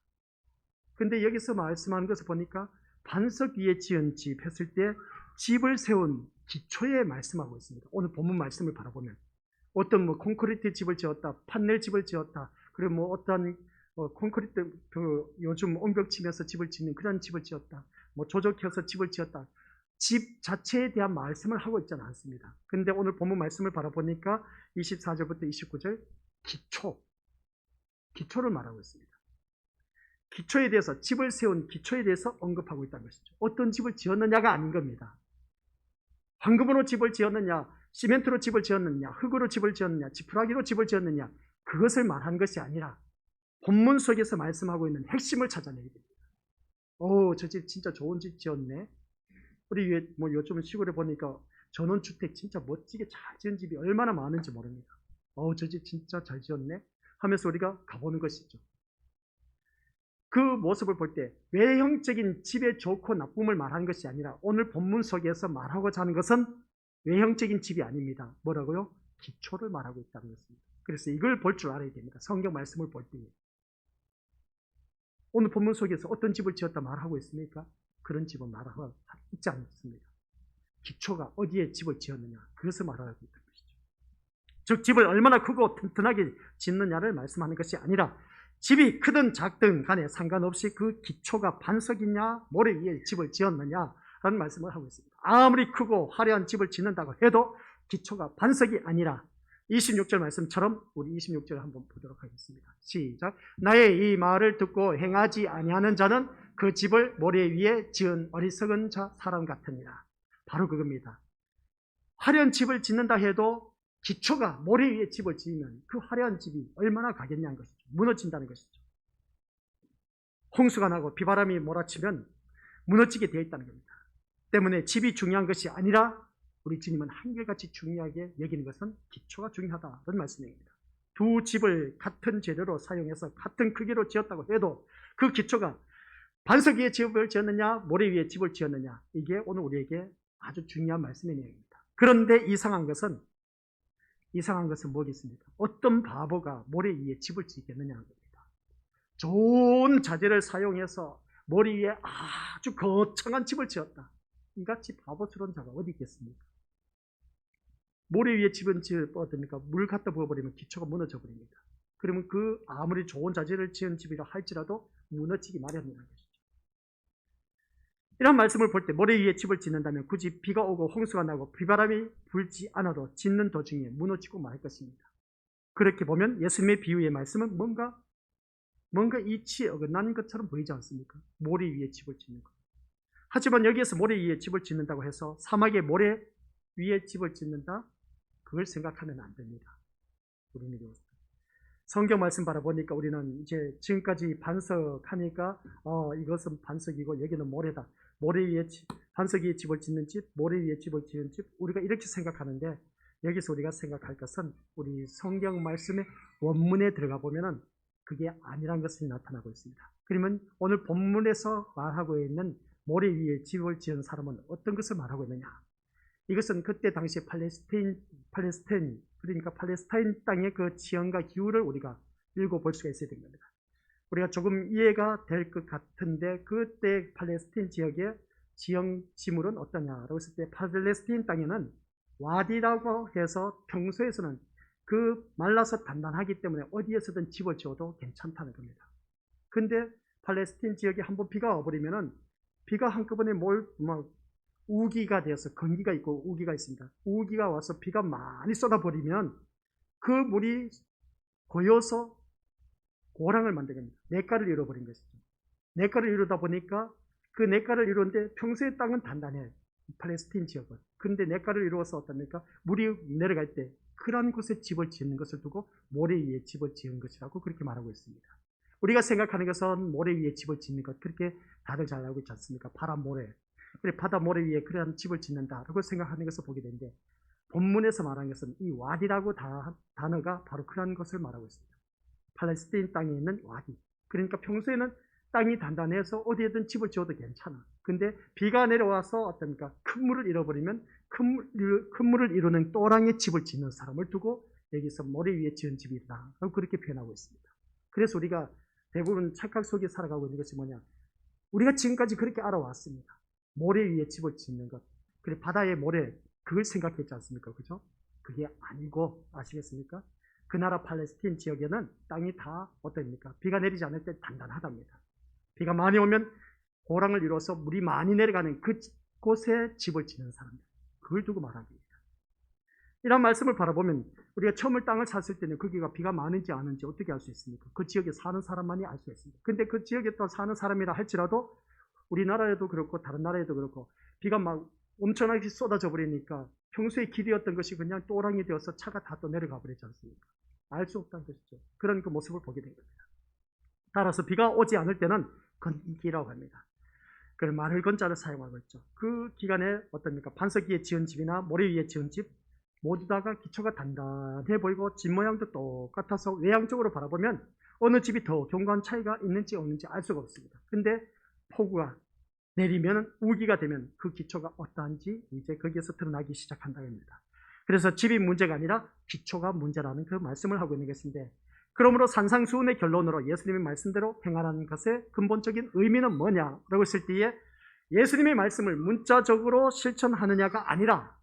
근데 여기서 말씀하는 것을 보니까 반석 위에 지은 집 했을 때 집을 세운 기초에 말씀하고 있습니다. 오늘 본문 말씀을 바라보면 어떤 콘크리트 집을 지었다, 판넬 집을 지었다, 그리고 어떤 콘크리트 요즘 옹벽 치면서 집을 짓는 그런 집을 지었다, 조적해서 집을 지었다, 집 자체에 대한 말씀을 하고 있지는 않습니다. 근데 오늘 본문 말씀을 바라보니까 24절부터 29절 기초를 말하고 있습니다. 기초에 대해서, 집을 세운 기초에 대해서 언급하고 있다는 것이죠. 어떤 집을 지었느냐가 아닌 겁니다. 황금으로 집을 지었느냐, 시멘트로 집을 지었느냐, 흙으로 집을 지었느냐, 지푸라기로 집을 지었느냐, 그것을 말하는 것이 아니라 본문 속에서 말씀하고 있는 핵심을 찾아내야 됩니다. 저 집 진짜 좋은 집 지었네. 우리 요즘 시골에 보니까 전원주택 진짜 멋지게 잘 지은 집이 얼마나 많은지 모릅니다. 저 집 진짜 잘 지었네 하면서 우리가 가보는 것이죠. 그 모습을 볼 때 외형적인 집의 좋고 나쁨을 말하는 것이 아니라 오늘 본문 속에서 말하고자 하는 것은 외형적인 집이 아닙니다. 뭐라고요? 기초를 말하고 있다는 것입니다. 그래서 이걸 볼 줄 알아야 됩니다. 성경 말씀을 볼 때. 오늘 본문 속에서 어떤 집을 지었다 말하고 있습니까? 그런 집은 말하고 있지 않습니다. 기초가 어디에 집을 지었느냐, 그것을 말하고 있다는 것이죠. 즉 집을 얼마나 크고 튼튼하게 짓느냐를 말씀하는 것이 아니라 집이 크든 작든 간에 상관없이 그 기초가 반석이냐 모래 위에 집을 지었느냐라는 말씀을 하고 있습니다. 아무리 크고 화려한 집을 짓는다고 해도 기초가 반석이 아니라 26절 말씀처럼 우리 26절 한번 보도록 하겠습니다. 시작. 나의 이 말을 듣고 행하지 아니하는 자는 그 집을 모래 위에 지은 어리석은 사람 같으니라. 바로 그겁니다. 화려한 집을 짓는다 해도 기초가 모래 위에 집을 지으면 그 화려한 집이 얼마나 가겠냐는 것이죠. 무너진다는 것이죠. 홍수가 나고 비바람이 몰아치면 무너지게 되어 있다는 겁니다. 때문에 집이 중요한 것이 아니라 우리 주님은 한결같이 중요하게 여기는 것은 기초가 중요하다는 말씀입니다. 두 집을 같은 재료로 사용해서 같은 크기로 지었다고 해도 그 기초가 반석 위에 집을 지었느냐 모래 위에 집을 지었느냐, 이게 오늘 우리에게 아주 중요한 말씀의 내용입니다. 그런데 이상한 것은 뭐겠습니까? 어떤 바보가 모래 위에 집을 짓겠느냐는 겁니다. 좋은 자재를 사용해서 모래 위에 아주 거창한 집을 지었다. 이같이 바보스러운 자가 어디 있겠습니까? 모래 위에 집은 어떻습니까? 물 갖다 부어버리면 기초가 무너져 버립니다. 그러면 그 아무리 좋은 자재를 지은 집이라 할지라도 무너지기 마련이라는 것이죠. 이런 말씀을 볼 때 모래 위에 집을 짓는다면 굳이 비가 오고 홍수가 나고 비바람이 불지 않아도 짓는 도중에 무너지고 말 것입니다. 그렇게 보면 예수님의 비유의 말씀은 뭔가 이치에 어긋나는 것처럼 보이지 않습니까? 모래 위에 집을 짓는 것. 하지만 여기에서 모래 위에 집을 짓는다고 해서 사막에 모래 위에 집을 짓는다? 그걸 생각하면 안 됩니다. 우리는 성경 말씀 바라보니까 우리는 이제 지금까지 반석하니까 이것은 반석이고 여기는 모래다. 모래 위에 반석 위에 집을 짓는 집, 모래 위에 집을 지은 집, 우리가 이렇게 생각하는데 여기서 우리가 생각할 것은 우리 성경 말씀의 원문에 들어가 보면은 그게 아니란 것이 나타나고 있습니다. 그러면 오늘 본문에서 말하고 있는 모래 위에 집을 지은 사람은 어떤 것을 말하고 있느냐? 이것은 그때 당시 팔레스타인 그러니까 팔레스타인 땅의 그 지형과 기후를 우리가 읽어볼 수가 있어야 됩니다. 우리가 조금 이해가 될 것 같은데 그때 팔레스타인 지역의 지형 지물은 어떠냐라고 했을 때 팔레스타인 땅에는 와디라고 해서 평소에서는 그 말라서 단단하기 때문에 어디에서든 집을 지어도 괜찮다는 겁니다. 근데 팔레스타인 지역에 한번 비가 와버리면은 비가 한꺼번에 우기가 되어서 건기가 있고 우기가 있습니다. 우기가 와서 비가 많이 쏟아버리면 그 물이 고여서 고랑을 만들게 냇가를 이뤄버린 것이죠. 냇가를 이루다 보니까 그 냇가를 이루는데 평소의 땅은 단단해. 팔레스타인 지역은. 근데 냇가를 이루어서 어떻습니까? 물이 내려갈 때 그런 곳에 집을 짓는 것을 두고 모래 위에 집을 지은 것이라고 그렇게 말하고 있습니다. 우리가 생각하는 것은 모래 위에 집을 짓는 것, 그렇게 다들 잘 알고 있지 않습니까? 바람 모래. 그래, 바다 모래 위에 그런 집을 짓는다라고 생각하는 것을 보게 되는데 본문에서 말하는 것은 이 와디라고 단어가 바로 그런 것을 말하고 있습니다. 팔레스타인 땅에 있는 와디. 그러니까 평소에는 땅이 단단해서 어디에든 집을 지어도 괜찮아. 근데 비가 내려와서 어떻습니까? 큰 물을 잃어버리면 큰 물을 이루는 또랑의 집을 짓는 사람을 두고 여기서 모래 위에 지은 집이다. 그렇게 표현하고 있습니다. 그래서 우리가 대부분 착각 속에 살아가고 있는 것이 뭐냐? 우리가 지금까지 그렇게 알아왔습니다. 모래 위에 집을 짓는 것. 그리고 바다의 모래, 그걸 생각했지 않습니까? 그죠? 그게 아니고, 아시겠습니까? 그 나라 팔레스타인 지역에는 땅이 다 어떻습니까? 비가 내리지 않을 때 단단하답니다. 비가 많이 오면 고랑을 이뤄서 물이 많이 내려가는 그곳에 집을 짓는 사람들. 그걸 두고 말합니다. 이런 말씀을 바라보면 우리가 처음을 땅을 샀을 때는 거기가 비가 많은지 아는지 어떻게 알 수 있습니까? 그 지역에 사는 사람만이 알 수 있습니다. 근데 그 지역에 또 사는 사람이라 할지라도 우리나라에도 그렇고 다른 나라에도 그렇고 비가 막 엄청나게 쏟아져 버리니까 평소에 길이었던 것이 그냥 또랑이 되어서 차가 다 또 내려가 버리지 않습니까? 알 수 없다는 것이죠. 그런 그 모습을 보게 된 겁니다. 따라서 비가 오지 않을 때는 건기라고 합니다. 그걸 말을 건자를 사용하고 있죠. 그 기간에 어떻습니까? 반석 위에 지은 집이나 모래 위에 지은 집 모두 다가 기초가 단단해 보이고 집 모양도 똑같아서 외향적으로 바라보면 어느 집이 더 견고한 차이가 있는지 없는지 알 수가 없습니다. 근데 폭우가 내리면 우기가 되면 그 기초가 어떠한지 이제 거기에서 드러나기 시작한다고 합니다. 그래서 집이 문제가 아니라 기초가 문제라는 그 말씀을 하고 있는 것인데, 그러므로 산상수훈의 결론으로 예수님의 말씀대로 행하라는 것의 근본적인 의미는 뭐냐라고 했을 때에 예수님의 말씀을 문자적으로 실천하느냐가 아니라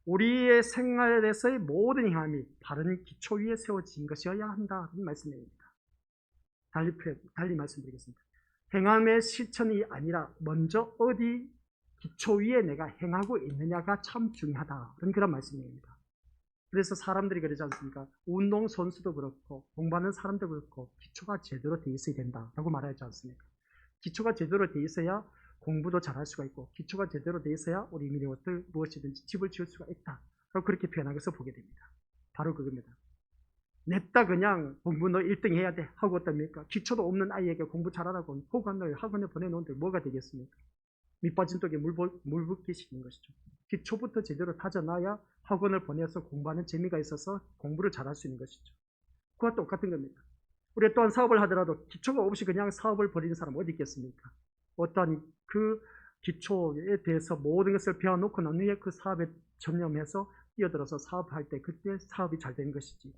우리의 생활에서의 모든 행함이 바른 기초 위에 세워진 것이어야 한다는 말씀입니다. 달리 말씀드리겠습니다. 행함의 실천이 아니라 먼저 어디 기초 위에 내가 행하고 있느냐가 참 중요하다는 그런 말씀입니다. 그래서 사람들이 그러지 않습니까? 운동선수도 그렇고 공부하는 사람도 그렇고 기초가 제대로 돼 있어야 된다라고 말하지 않습니까? 기초가 제대로 돼 있어야 공부도 잘할 수가 있고, 기초가 제대로 돼 있어야 우리 미래것들 무엇이든지 집을 지을 수가 있다. 그렇게 표현한 것을 보게 됩니다. 바로 그겁니다. 냅다 그냥 공부 너 1등 해야 돼 하고 어떻습니까? 기초도 없는 아이에게 공부 잘하라고 호감을 학원에 보내놓은데 뭐가 되겠습니까? 밑빠진 독에 물 붓기시키는 것이죠. 기초부터 제대로 다져놔야 학원을 보내서 공부하는 재미가 있어서 공부를 잘할 수 있는 것이죠. 그와 똑같은 겁니다. 우리가 또한 사업을 하더라도 기초가 없이 그냥 사업을 벌이는 사람 어디 있겠습니까? 어떠한 그 기초에 대해서 모든 것을 배워놓고 난 후에 그 사업에 전념해서 뛰어들어서 사업할 때 그때 사업이 잘 되는 것이지,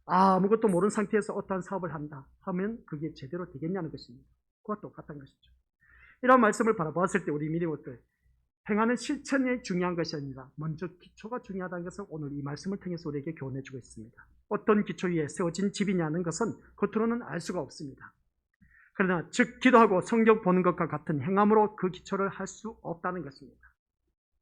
아무것도 모르는 상태에서 어떠한 사업을 한다 하면 그게 제대로 되겠냐는 것입니다. 그와 똑같은 것이죠. 이런 말씀을 바라보았을 때 우리 믿음들 행하는 실천이 중요한 것이 아니라 먼저 기초가 중요하다는 것을 오늘 이 말씀을 통해서 우리에게 교훈해 주고 있습니다. 어떤 기초 위에 세워진 집이냐는 것은 겉으로는 알 수가 없습니다. 그러나 즉 기도하고 성경 보는 것과 같은 행함으로 그 기초를 할 수 없다는 것입니다.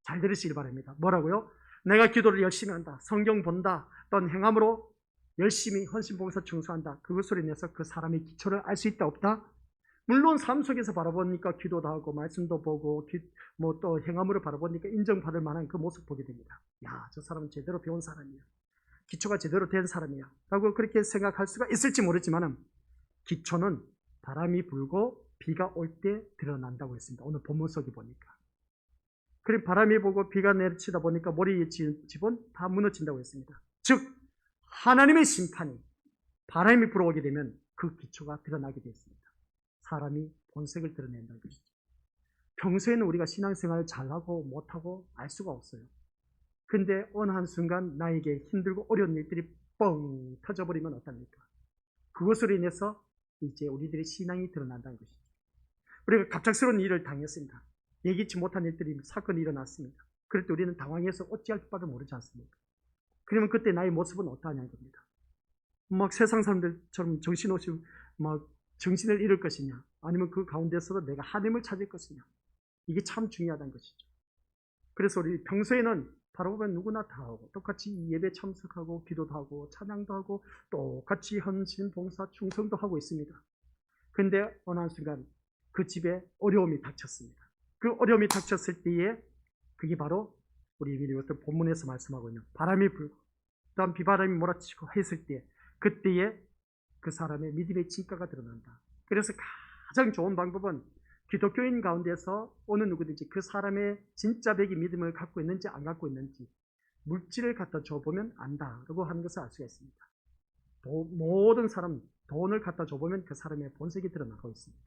잘 들으시길 바랍니다. 뭐라고요? 내가 기도를 열심히 한다, 성경 본다, 또는 행함으로 열심히 헌신봉사 충성한다, 그것으로 인해서 그 사람의 기초를 알 수 있다 없다? 물론 삶 속에서 바라보니까 기도도 하고 말씀도 보고 뭐 또 행함으로 바라보니까 인정받을 만한 그 모습 보게 됩니다. 야, 저 사람은 제대로 배운 사람이야, 기초가 제대로 된 사람이야 라고 그렇게 생각할 수가 있을지 모르지만 기초는 바람이 불고 비가 올 때 드러난다고 했습니다. 오늘 본문 속에 보니까. 그리고 바람이 불고 비가 내리치다 보니까 머리의 집은 다 무너진다고 했습니다. 즉 하나님의 심판이 바람이 불어오게 되면 그 기초가 드러나게 되었습니다. 사람이 본색을 드러낸다는 것이죠. 평소에는 우리가 신앙생활을 잘하고 못하고 알 수가 없어요. 근데 어느 한순간 나에게 힘들고 어려운 일들이 뻥 터져버리면 어떡합니까? 그것으로 인해서 이제 우리들의 신앙이 드러난다는 것이죠. 우리가 갑작스러운 일을 당했습니다. 예기치 못한 일들이 사건이 일어났습니다. 그럴 때 우리는 당황해서 어찌할 바를 모르지 않습니까? 그러면 그때 나의 모습은 어떠하냐는 겁니다. 막 세상 사람들처럼 정신없이 막 정신을 잃을 것이냐, 아니면 그 가운데서도 내가 하나님을 찾을 것이냐, 이게 참 중요하다는 것이죠. 그래서 우리 평소에는 바라보면 누구나 다 하고 똑같이 예배 참석하고 기도도 하고 찬양도 하고 똑같이 헌신, 봉사, 충성도 하고 있습니다. 그런데 어느 한순간 그 집에 어려움이 닥쳤습니다. 그 어려움이 닥쳤을 때에 그게 바로 우리 미리 어떤 본문에서 말씀하고 있는 바람이 불고 또한 비바람이 몰아치고 했을 때 그때에 그 사람의 믿음의 진가가 드러난다. 그래서 가장 좋은 방법은 기독교인 가운데서 어느 누구든지 그 사람의 진짜 백이 믿음을 갖고 있는지 안 갖고 있는지 물질을 갖다 줘보면 안다라고 하는 것을 알 수가 있습니다. 모든 사람 돈을 갖다 줘보면 그 사람의 본색이 드러나고 있습니다.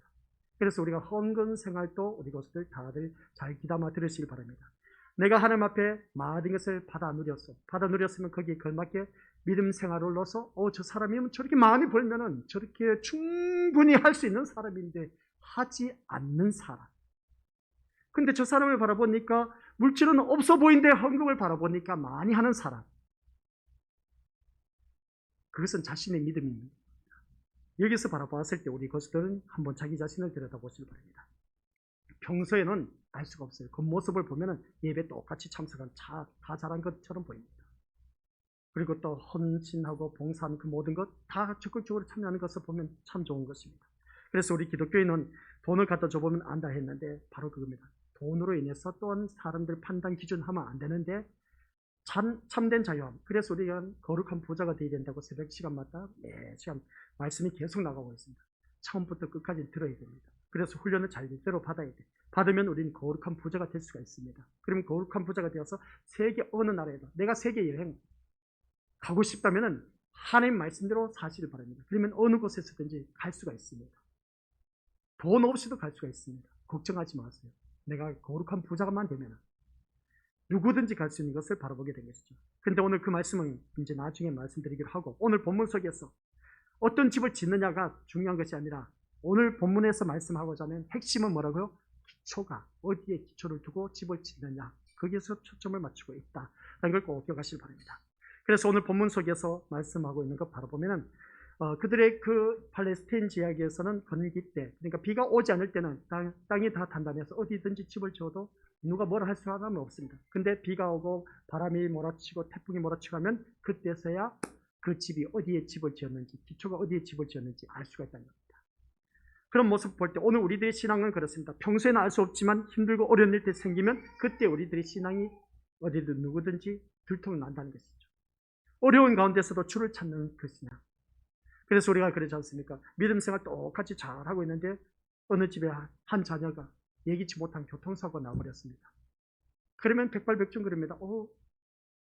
그래서 우리가 헌금 생활도 우리 것들 다들 잘 귀담아 들으시길 바랍니다. 내가 하나님 앞에 많은 것을 받아 누렸으면 거기에 걸맞게 믿음 생활을 넣어서 저 사람이면 저렇게 많이 벌면은 저렇게 충분히 할 수 있는 사람인데 하지 않는 사람. 근데 저 사람을 바라보니까 물질은 없어 보이는데 헌금을 바라보니까 많이 하는 사람. 그것은 자신의 믿음입니다. 여기서 바라보았을 때 우리 것들은 한번 자기 자신을 들여다보시기 바랍니다. 평소에는 알 수가 없어요. 그 모습을 보면은 예배 똑같이 참석한 다 잘한 것처럼 보입니다. 그리고 또 헌신하고 봉사하는 그 모든 것 다 적극적으로 참여하는 것을 보면 참 좋은 것입니다. 그래서 우리 기독교인은 돈을 갖다 줘보면 안다 했는데 바로 그겁니다. 돈으로 인해서 또한 사람들 판단 기준하면 안 되는데 참된 자유함. 그래서 우리가 거룩한 부자가 되어야 된다고 새벽 시간마다 매시간 말씀이 계속 나가고 있습니다. 처음부터 끝까지 들어야 됩니다. 그래서 훈련을 잘대로 받아야 돼. 받으면 우리는 거룩한 부자가 될 수가 있습니다. 그러면 거룩한 부자가 되어서 세계 어느 나라에도 내가 세계 여행 가고 싶다면 하나님 말씀대로 사시길 바랍니다. 그러면 어느 곳에서든지 갈 수가 있습니다. 돈 없이도 갈 수가 있습니다. 걱정하지 마세요. 내가 거룩한 부자만 되면 누구든지 갈 수 있는 것을 바라보게 된 것이죠. 근데 오늘 그 말씀은 이제 나중에 말씀드리기로 하고, 오늘 본문 속에서 어떤 집을 짓느냐가 중요한 것이 아니라 오늘 본문에서 말씀하고자 하는 핵심은 뭐라고요? 기초가 어디에 기초를 두고 집을 짓느냐, 거기에서 초점을 맞추고 있다. 이걸 꼭 기억하시기 바랍니다. 그래서 오늘 본문 속에서 말씀하고 있는 것 바로 보면은 그들의 그 팔레스타인 지역에서는 건기 때, 그러니까 비가 오지 않을 때는 땅이 다 단단해서 어디든지 집을 지어도 누가 뭐라 할 사람은 없습니다. 근데 비가 오고 바람이 몰아치고 태풍이 몰아치고 하면 그때서야 그 집이 어디에 집을 지었는지, 기초가 어디에 집을 지었는지 알 수가 있다는 겁니다. 그런 모습 볼 때 오늘 우리들의 신앙은 그렇습니다. 평소에는 알 수 없지만 힘들고 어려운 일이 생기면 그때 우리들의 신앙이 어디든 누구든지 들통난다는 것이죠. 어려운 가운데서도 주를 찾는 것이냐. 그래서 우리가 그러지 않습니까? 믿음 생활 똑같이 잘하고 있는데 어느 집에 한 자녀가 예기치 못한 교통사고가 나버렸습니다. 그러면 백발백중그럽니다.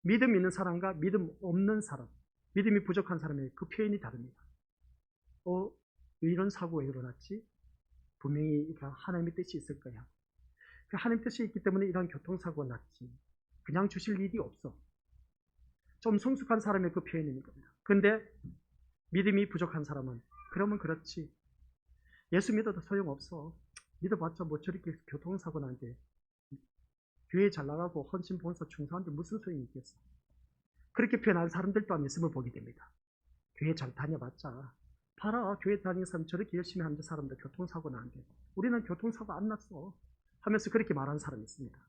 믿음 있는 사람과 믿음 없는 사람, 믿음이 부족한 사람의 그 표현이 다릅니다. 이런 사고가 일어났지? 분명히 하나님의 뜻이 있을 거야. 그 하나님의 뜻이 있기 때문에 이런 교통사고가 났지. 그냥 주실 일이 없어. 좀 성숙한 사람의 그 표현인 겁니다. 근데 믿음이 부족한 사람은 그러면 그렇지. 예수 믿어도 소용없어. 믿어봤자 뭐 저렇게 교통사고 나는데 교회 잘 나가고 헌신 봉사 충성한데 무슨 소용이 있겠어. 그렇게 표현하는 사람들 또한 있음을 보게 됩니다. 교회 잘 다녀봤자 봐라, 교회 다니는 사람 저렇게 열심히 하는 사람들 교통사고 나는데 우리는 교통사고 안 났어 하면서 그렇게 말하는 사람이 있습니다.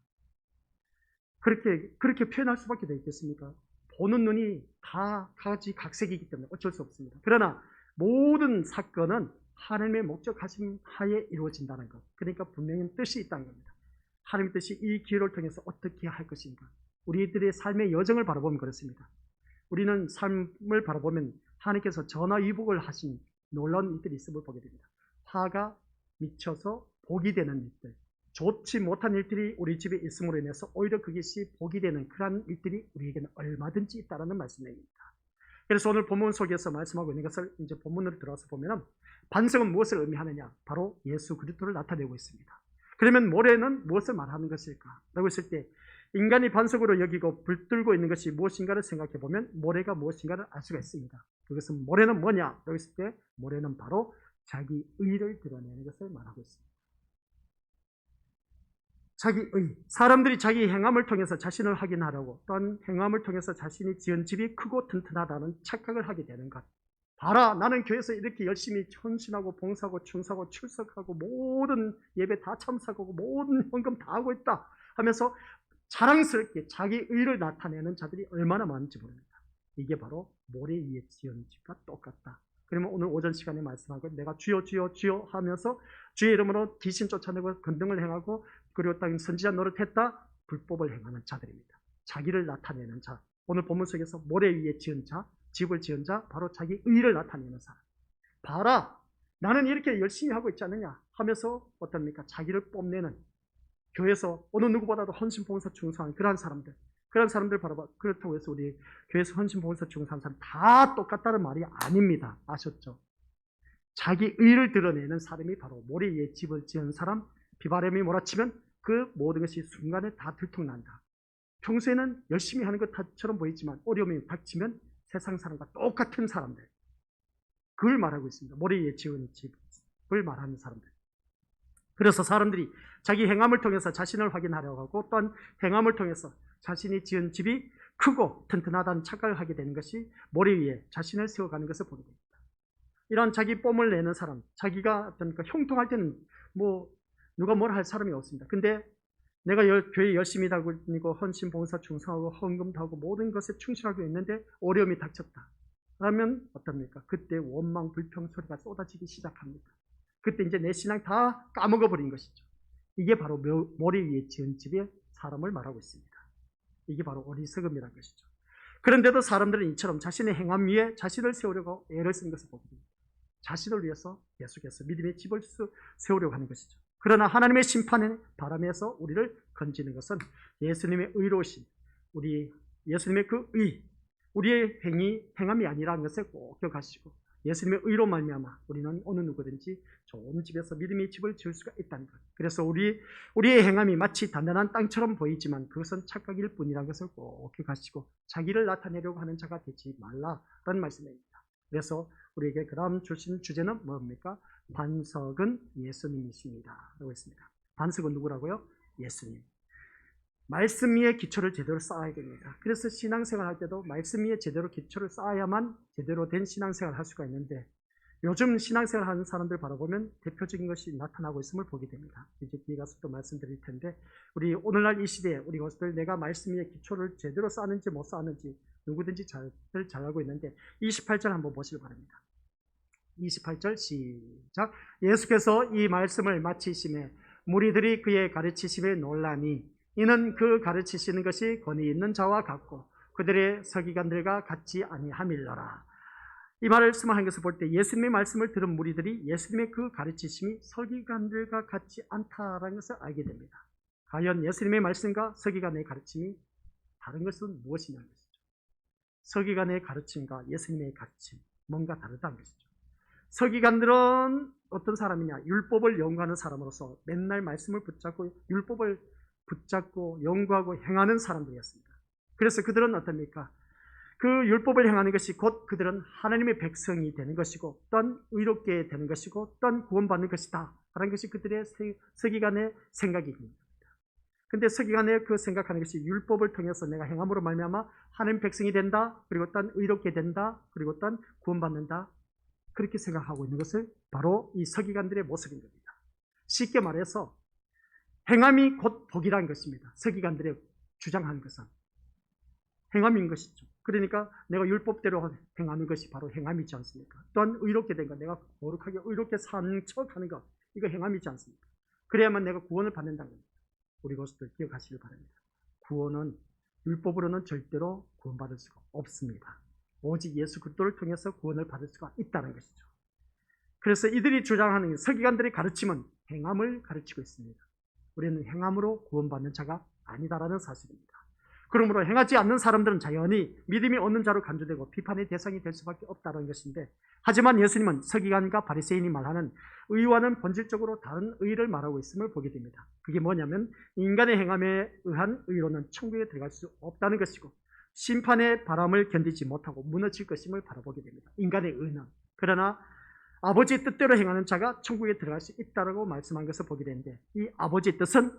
그렇게 표현할 수밖에 돼 있겠습니까? 보는 눈이 다 각색이기 때문에 어쩔 수 없습니다. 그러나 모든 사건은 하나님의 목적하심 하에 이루어진다는 것. 그러니까 분명히 뜻이 있다는 겁니다. 하나님의 뜻이 이 기회를 통해서 어떻게 할 것인가. 우리들의 삶의 여정을 바라보면 그렇습니다. 우리는 삶을 바라보면 하나님께서 전화위복을 하신 놀라운 일들이 있음을 보게 됩니다. 화가 미쳐서 복이 되는 일들, 좋지 못한 일들이 우리 집에 있음으로 인해서 오히려 그것이 복이 되는 그러한 일들이 우리에게는 얼마든지 있다는 말씀입니다. 그래서 오늘 본문 속에서 말씀하고 있는 것을 이제 본문으로 들어가서 보면은 반석은 무엇을 의미하느냐? 바로 예수 그리스도를 나타내고 있습니다. 그러면 모래는 무엇을 말하는 것일까? 라고 했을 때 인간이 반석으로 여기고 붙들고 있는 것이 무엇인가를 생각해 보면 모래가 무엇인가를 알 수가 있습니다. 그것은 모래는 뭐냐? 라고 했을 때 모래는 바로 자기 의를 드러내는 것을 말하고 있습니다. 자기 의. 사람들이 자기 행함을 통해서 자신을 확인하려고 또한 행함을 통해서 자신이 지은 집이 크고 튼튼하다는 착각을 하게 되는 것. 봐라, 나는 교회에서 이렇게 열심히 헌신하고 봉사하고 충성하고 출석하고 모든 예배 다 참석하고 모든 헌금 다 하고 있다 하면서 자랑스럽게 자기 의를 나타내는 자들이 얼마나 많은지 모릅니다. 이게 바로 모래 위에 지은 집과 똑같다. 그러면 오늘 오전 시간에 말씀하고 내가 주여 주여 주여 하면서 주의 이름으로 귀신 쫓아내고 권능을 행하고 그리고 땅 선지자 노릇했다. 불법을 행하는 자들입니다. 자기를 나타내는 자. 오늘 본문 속에서 모래 위에 지은 자, 집을 지은 자, 바로 자기 의를 나타내는 사람. 봐라, 나는 이렇게 열심히 하고 있지 않느냐 하면서 어떻습니까? 자기를 뽐내는, 교회에서 어느 누구보다도 헌신 봉사 충성한 그런 사람들 바라봐. 그렇다고 해서 우리 교회에서 헌신 봉사 충성한 사람 다 똑같다는 말이 아닙니다. 아셨죠? 자기 의를 드러내는 사람이 바로 모래 위에 집을 지은 사람. 비바람이 몰아치면 그 모든 것이 순간에 다 들통난다. 평소에는 열심히 하는 것처럼 보이지만 어려움이 닥치면 세상 사람과 똑같은 사람들, 그걸 말하고 있습니다. 모래 위에 지은 집을 말하는 사람들. 그래서 사람들이 자기 행함을 통해서 자신을 확인하려고 하고 또한 행함을 통해서 자신이 지은 집이 크고 튼튼하다는 착각을 하게 되는 것이 모래 위에 자신을 세워가는 것을 보게 됩니다. 이런 자기 뽐을 내는 사람, 자기가 어떤 형통할 때는 뭐 누가 뭐라 할 사람이 없습니다. 근데 내가 교회 열심히 다니고 헌신 봉사 충성하고 헌금도 하고 모든 것에 충실하고 있는데 어려움이 닥쳤다. 그러면 어떻습니까? 그때 원망 불평 소리가 쏟아지기 시작합니다. 그때 이제 내 신앙 다 까먹어버린 것이죠. 이게 바로 모래 위에 지은 집의 사람을 말하고 있습니다. 이게 바로 어리석음이라는 것이죠. 그런데도 사람들은 이처럼 자신의 행함 위에 자신을 세우려고 애를 쓴 것을 보게 됩니다. 자신을 위해서 계속해서 믿음의 집을 세우려고 하는 것이죠. 그러나 하나님의 심판의 바람에서 우리를 건지는 것은 예수님의 의로우신, 우리 예수님의 그 의, 우리의 행함이 아니라는 것을 꼭 기억하시고 예수님의 의로 말미암아 우리는 어느 누구든지 좋은 집에서 믿음의 집을 지을 수가 있다는 것. 그래서 우리의 행함이 마치 단단한 땅처럼 보이지만 그것은 착각일 뿐이라는 것을 꼭 기억하시고 자기를 나타내려고 하는 자가 되지 말라라는 말씀입니다. 그래서 우리에게 그다음 주신 주제는 뭡니까? 반석은 예수님이십니다 라고 했습니다. 반석은 누구라고요? 예수님. 말씀 위에 기초를 제대로 쌓아야 됩니다. 그래서 신앙생활 할 때도 말씀 위에 제대로 기초를 쌓아야만 제대로 된 신앙생활을 할 수가 있는데 요즘 신앙생활 하는 사람들 바라보면 대표적인 것이 나타나고 있음을 보게 됩니다. 이제 뒤에 가서 또 말씀드릴 텐데 우리 오늘날 이 시대에 우리 것들 내가 말씀 위에 기초를 제대로 쌓는지 못 쌓는지 누구든지 잘 알고 있는데 28절 한번 보시기 바랍니다. 28절 시작. 예수께서 이 말씀을 마치심에 무리들이 그의 가르치심에 놀라니 이는 그 가르치시는 것이 권위 있는 자와 같고 그들의 서기관들과 같지 아니함일러라. 이 말씀을 한 것을 볼 때 예수님의 말씀을 들은 무리들이 예수님의 그 가르치심이 서기관들과 같지 않다라는 것을 알게 됩니다. 과연 예수님의 말씀과 서기관의 가르침이 다른 것은 무엇이냐는 것이죠. 서기관의 가르침과 예수님의 가르침 뭔가 다르다는 것이죠. 서기관들은 어떤 사람이냐? 율법을 연구하는 사람으로서 맨날 말씀을 붙잡고 율법을 붙잡고 연구하고 행하는 사람들이었습니다. 그래서 그들은 어떻습니까? 그 율법을 행하는 것이 곧 그들은 하나님의 백성이 되는 것이고 또한 의롭게 되는 것이고 또한 구원받는 것이다 라는 것이 그들의 서기관의 생각입니다. 근데 서기관의 그 생각하는 것이 율법을 통해서 내가 행함으로 말미암아 하나님 백성이 된다, 그리고 또한 의롭게 된다, 그리고 또한 구원받는다, 그렇게 생각하고 있는 것을 바로 이 서기관들의 모습인 겁니다. 쉽게 말해서 행함이 곧 복이라는 것입니다. 서기관들의 주장하는 것은 행함인 것이죠. 그러니까 내가 율법대로 행하는 것이 바로 행함이지 않습니까? 또한 의롭게 된 것, 내가 거룩하게 의롭게 산 척하는 것, 이거 행함이지 않습니까? 그래야만 내가 구원을 받는다는 겁니다. 우리 것들 기억하시길 바랍니다. 구원은 율법으로는 절대로 구원받을 수가 없습니다. 오직 예수 그리스도를 통해서 구원을 받을 수가 있다는 것이죠. 그래서 이들이 주장하는 서기관들의 가르침은 행함을 가르치고 있습니다. 우리는 행함으로 구원받는 자가 아니다라는 사실입니다. 그러므로 행하지 않는 사람들은 자연히 믿음이 없는 자로 간주되고 비판의 대상이 될 수밖에 없다는 것인데, 하지만 예수님은 서기관과 바리새인이 말하는 의와는 본질적으로 다른 의를 말하고 있음을 보게 됩니다. 그게 뭐냐면 인간의 행함에 의한 의로는 천국에 들어갈 수 없다는 것이고 심판의 바람을 견디지 못하고 무너질 것임을 바라보게 됩니다. 인간의 의는. 그러나 아버지의 뜻대로 행하는 자가 천국에 들어갈 수 있다고 말씀한 것을 보게 되는데, 이 아버지의 뜻은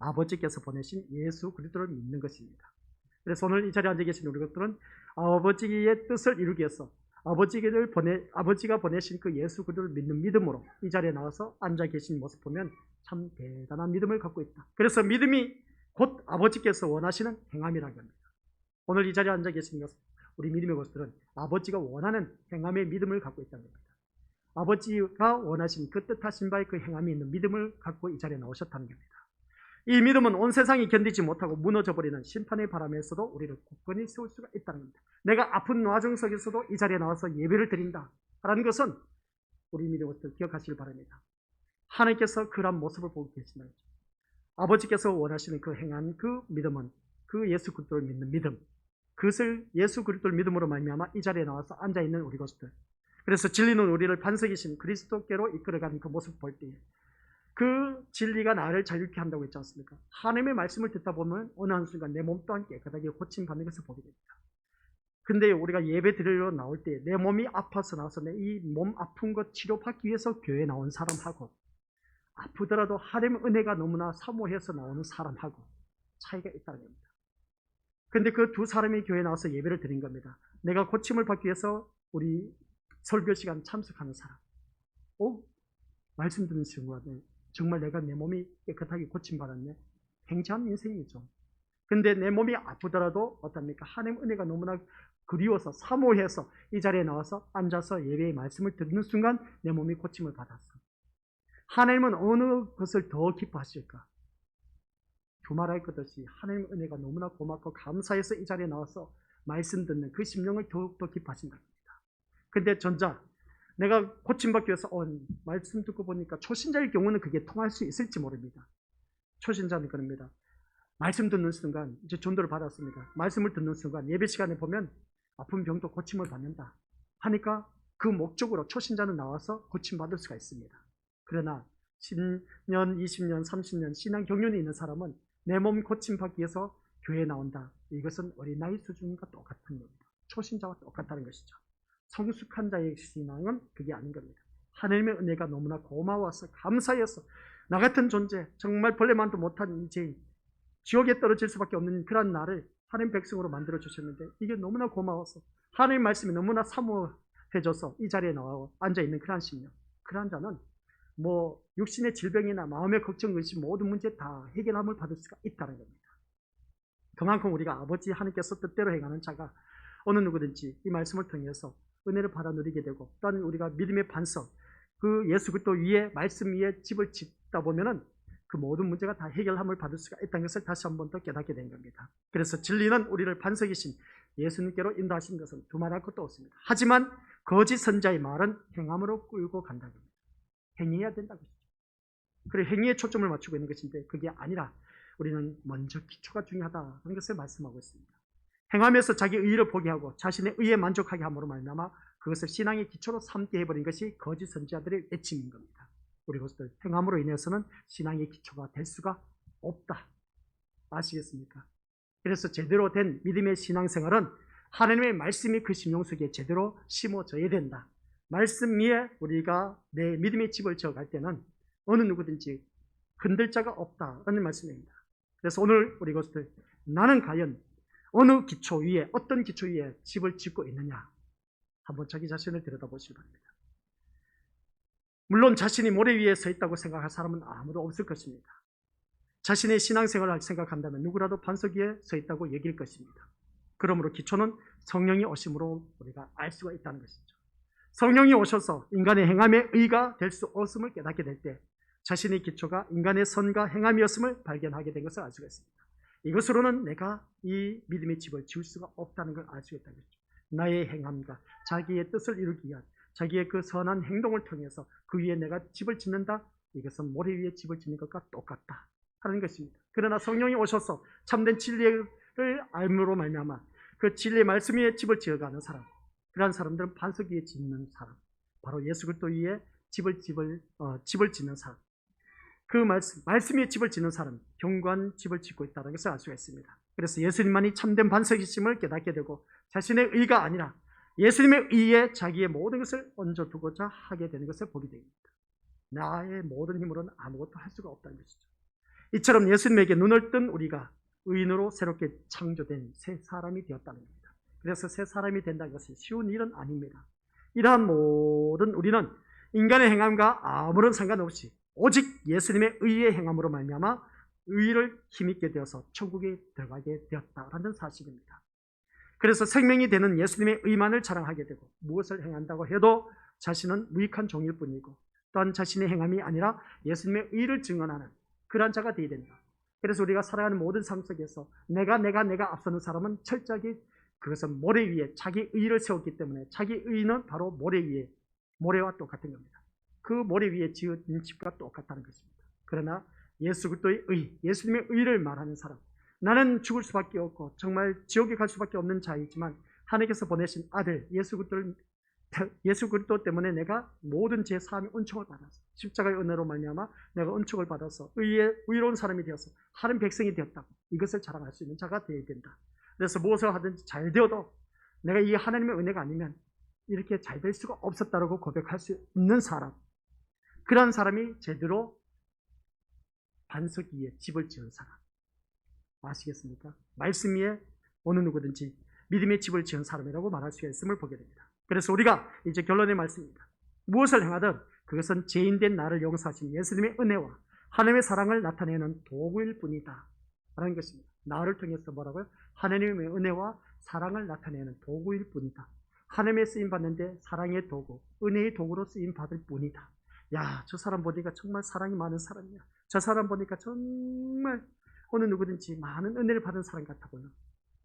아버지께서 보내신 예수 그리스도를 믿는 것입니다. 그래서 오늘 이 자리에 앉아 계신 우리 것들은 아버지의 뜻을 이루기 위해서 아버지가 보내신 그 예수 그리스도를 믿는 믿음으로 이 자리에 나와서 앉아 계신 모습 보면 참 대단한 믿음을 갖고 있다. 그래서 믿음이 곧 아버지께서 원하시는 행함이라는 겁니다. 오늘 이 자리에 앉아 계신 것은 우리 믿음의 것들은 아버지가 원하는 행함의 믿음을 갖고 있다는 겁니다. 아버지가 원하신 그 뜻하신 바의 그 행함이 있는 믿음을 갖고 이 자리에 나오셨다는 겁니다. 이 믿음은 온 세상이 견디지 못하고 무너져버리는 심판의 바람에서도 우리를 굳건히 세울 수가 있다는 겁니다. 내가 아픈 와중 속에서도 이 자리에 나와서 예배를 드린다 라는 것은 우리 믿음의 것들 기억하시길 바랍니다. 하나님께서 그런 모습을 보고 계신다는 거죠. 아버지께서 원하시는 그 행한 그 믿음은 그 예수 그리스도를 믿는 믿음, 그것을 예수 그리스도를 믿음으로 말미암아 이 자리에 나와서 앉아있는 우리 것들, 그래서 진리는 우리를 반석이신 그리스도께로 이끌어가는 그 모습을 볼 때에 그 진리가 나를 자유케 한다고 했지 않습니까? 하나님의 말씀을 듣다 보면 어느 한순간 내 몸 또한 깨끗하게 고침받는 것을 보게 됩니다. 근데 우리가 예배 드리러 나올 때 내 몸이 아파서 나와서 내 이 몸 아픈 것 치료받기 위해서 교회에 나온 사람하고 아프더라도 하나님의 은혜가 너무나 사모해서 나오는 사람하고 차이가 있다는 겁니다. 근데 그 두 사람이 교회에 나와서 예배를 드린 겁니다. 내가 고침을 받기 위해서 우리 설교 시간 참석하는 사람, 말씀 듣는 순간에 정말 내가 내 몸이 깨끗하게 고침받았네. 굉장한 인생이죠. 근데 내 몸이 아프더라도 어떻습니까? 하나님의 은혜가 너무나 그리워서 사모해서 이 자리에 나와서 앉아서 예배의 말씀을 듣는 순간 내 몸이 고침을 받았어. 하나님은 어느 것을 더 기뻐하실까? 두말할 것 없이 하나님의 은혜가 너무나 고맙고 감사해서 이 자리에 나와서 말씀 듣는 그 심령을 더욱더 기뻐하신답니다. 근데 전자, 내가 고침받기 위해서 말씀 듣고 보니까 초신자의 경우는 그게 통할 수 있을지 모릅니다. 초신자는 그럽니다. 말씀 듣는 순간 이제 전도를 받았습니다. 말씀을 듣는 순간 예배 시간에 보면 아픈 병도 고침을 받는다 하니까 그 목적으로 초신자는 나와서 고침받을 수가 있습니다. 그러나 10년, 20년, 30년 신앙 경륜이 있는 사람은 내 몸 고침받기 위해서 교회에 나온다. 이것은 어린아이 수준과 똑같은 겁니다. 초신자와 똑같다는 것이죠. 성숙한 자의 신앙은 그게 아닌 겁니다. 하나님의 은혜가 너무나 고마워서 감사해서 나 같은 존재, 정말 벌레만도 못한 이 죄인, 지옥에 떨어질 수밖에 없는 그런 나를 하나님 백성으로 만들어 주셨는데 이게 너무나 고마워서 하나님 말씀이 너무나 사모해져서 이 자리에 나와 앉아있는 그러한 심령, 그러한 자는 뭐 육신의 질병이나 마음의 걱정, 의심 모든 문제 다 해결함을 받을 수가 있다는 겁니다. 그만큼 우리가 아버지 하나님께서 뜻대로 행하는 자가 어느 누구든지 이 말씀을 통해서 은혜를 받아 누리게 되고, 또한 우리가 믿음의 반석, 그 예수 그리스도 위에 말씀 위에 집을 짓다 보면은 그 모든 문제가 다 해결함을 받을 수가 있다는 것을 다시 한 번 더 깨닫게 된 겁니다. 그래서 진리는 우리를 반석이신 예수님께로 인도하신 것은 두말할 것도 없습니다. 하지만 거짓 선자의 말은 행함으로 끌고 간다는 겁니다. 행해야 된다고 했죠. 그리고 행위에 초점을 맞추고 있는 것인데 그게 아니라 우리는 먼저 기초가 중요하다는 것을 말씀하고 있습니다. 행하면서 자기 의의를 포기하고 자신의 의에 만족하게 함으로 말미암아 그것을 신앙의 기초로 삼게 해버린 것이 거짓 선지자들의 외침인 겁니다. 우리 것들 행함으로 인해서는 신앙의 기초가 될 수가 없다. 아시겠습니까? 그래서 제대로 된 믿음의 신앙생활은 하나님의 말씀이 그 심령 속에 제대로 심어져야 된다. 말씀 위에 우리가 내 믿음의 집을 지어갈 때는 어느 누구든지 흔들 자가 없다라는 말씀입니다. 그래서 오늘 우리 것들 나는 과연 어느 기초 위에, 어떤 기초 위에 집을 짓고 있느냐, 한번 자기 자신을 들여다보시기 바랍니다. 물론 자신이 모래 위에 서 있다고 생각할 사람은 아무도 없을 것입니다. 자신의 신앙생활을 생각한다면 누구라도 반석 위에 서 있다고 얘기할 것입니다. 그러므로 기초는 성령이 오심으로 우리가 알 수가 있다는 것이죠. 성령이 오셔서 인간의 행함의 의가 될 수 없음을 깨닫게 될 때 자신의 기초가 인간의 선과 행함이었음을 발견하게 된 것을 알 수가 있습니다. 이것으로는 내가 이 믿음의 집을 지을 수가 없다는 걸 알 수 있다는 것이죠. 나의 행함과 자기의 뜻을 이루기 위한 자기의 그 선한 행동을 통해서 그 위에 내가 집을 짓는다. 이것은 모래 위에 집을 짓는 것과 똑같다 하는 것입니다. 그러나 성령이 오셔서 참된 진리를 알므로 말미암아 그 진리의 말씀 위에 집을 지어가는 사람, 그러한 사람들은 반석 위에 짓는 사람, 바로 예수 그리스도 위에 집을 짓는 사람, 그 말씀 위에 집을 짓는 사람, 견고한 집을 짓고 있다는 것을 알 수가 있습니다. 그래서 예수님만이 참된 반석이심을 깨닫게 되고 자신의 의가 아니라 예수님의 의에 자기의 모든 것을 얹어두고자 하게 되는 것을 보게 됩니다. 나의 모든 힘으로는 아무것도 할 수가 없다는 것이죠. 이처럼 예수님에게 눈을 뜬 우리가 의인으로 새롭게 창조된 새 사람이 되었다는 겁니다. 그래서 새 사람이 된다는 것은 쉬운 일은 아닙니다. 이러한 모든 우리는 인간의 행함과 아무런 상관없이 오직 예수님의 의의 행함으로 말미암아 의를 힘있게 되어서 천국에 들어가게 되었다라는 사실입니다. 그래서 생명이 되는 예수님의 의만을 자랑하게 되고 무엇을 행한다고 해도 자신은 무익한 종일 뿐이고 또한 자신의 행함이 아니라 예수님의 의를 증언하는 그러한 자가 되어야 된다. 그래서 우리가 살아가는 모든 삶 속에서 내가 앞서는 사람은 철저하게 그것은 모래 위에 자기 의를 세웠기 때문에 자기 의는 바로 모래 위에, 모래와 똑같은 겁니다. 그 모래 위에 지은 집과 똑같다는 것입니다. 그러나 예수 그리스도의 의, 예수님의 의를 말하는 사람, 나는 죽을 수밖에 없고 정말 지옥에 갈 수밖에 없는 자이지만 하나님께서 보내신 아들 예수 그리스도 때문에 내가 모든 제 사함의 은총을 받아서 십자가의 은혜로 말미암아 내가 은총을 받아서 의로운 사람이 되어서 하나님 백성이 되었다고 이것을 자랑할 수 있는 자가 되어야 된다. 그래서 무엇을 하든지 잘 되어도 내가 이 하나님의 은혜가 아니면 이렇게 잘 될 수가 없었다라고 고백할 수 있는 사람, 그런 사람이 제대로 반석 위에 집을 지은 사람, 아시겠습니까? 말씀 위에 어느 누구든지 믿음의 집을 지은 사람이라고 말할 수가 있음을 보게 됩니다. 그래서 우리가 이제 결론의 말씀입니다. 무엇을 행하든 그것은 죄인된 나를 용서하신 예수님의 은혜와 하나님의 사랑을 나타내는 도구일 뿐이다 라는 것입니다. 나를 통해서 뭐라고요? 하나님의 은혜와 사랑을 나타내는 도구일 뿐이다. 하나님의 쓰임받는데 사랑의 도구, 은혜의 도구로 쓰임받을 뿐이다. 야, 저 사람 보니까 정말 사랑이 많은 사람이야. 저 사람 보니까 정말 어느 누구든지 많은 은혜를 받은 사람 같아 보여.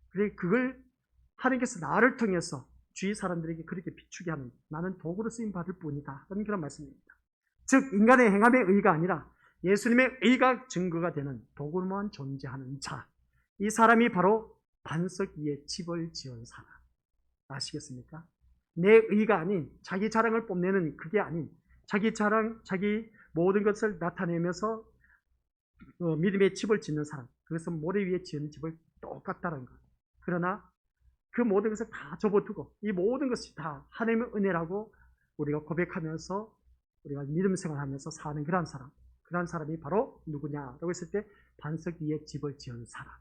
그래, 그걸 하나님께서 나를 통해서 주위 사람들에게 그렇게 비추게 하는, 나는 도구로 쓰임받을 뿐이다 라는 그런 말씀입니다. 즉 인간의 행함의 의가 아니라 예수님의 의가 증거가 되는 도구로만 존재하는 자, 이 사람이 바로 반석 위에 집을 지은 사람, 아시겠습니까? 내 의가 아닌 자기 자랑을 뽐내는 그게 아닌 자기 자랑, 자기 모든 것을 나타내면서 믿음의 집을 짓는 사람, 그것은 모래 위에 지은 집을 똑같다는 것. 그러나 그 모든 것을 다 접어두고 이 모든 것이 다 하나님의 은혜라고 우리가 고백하면서 우리가 믿음 생활하면서 사는 그런 사람이 바로 누구냐라고 했을 때 반석 위에 집을 지은 사람.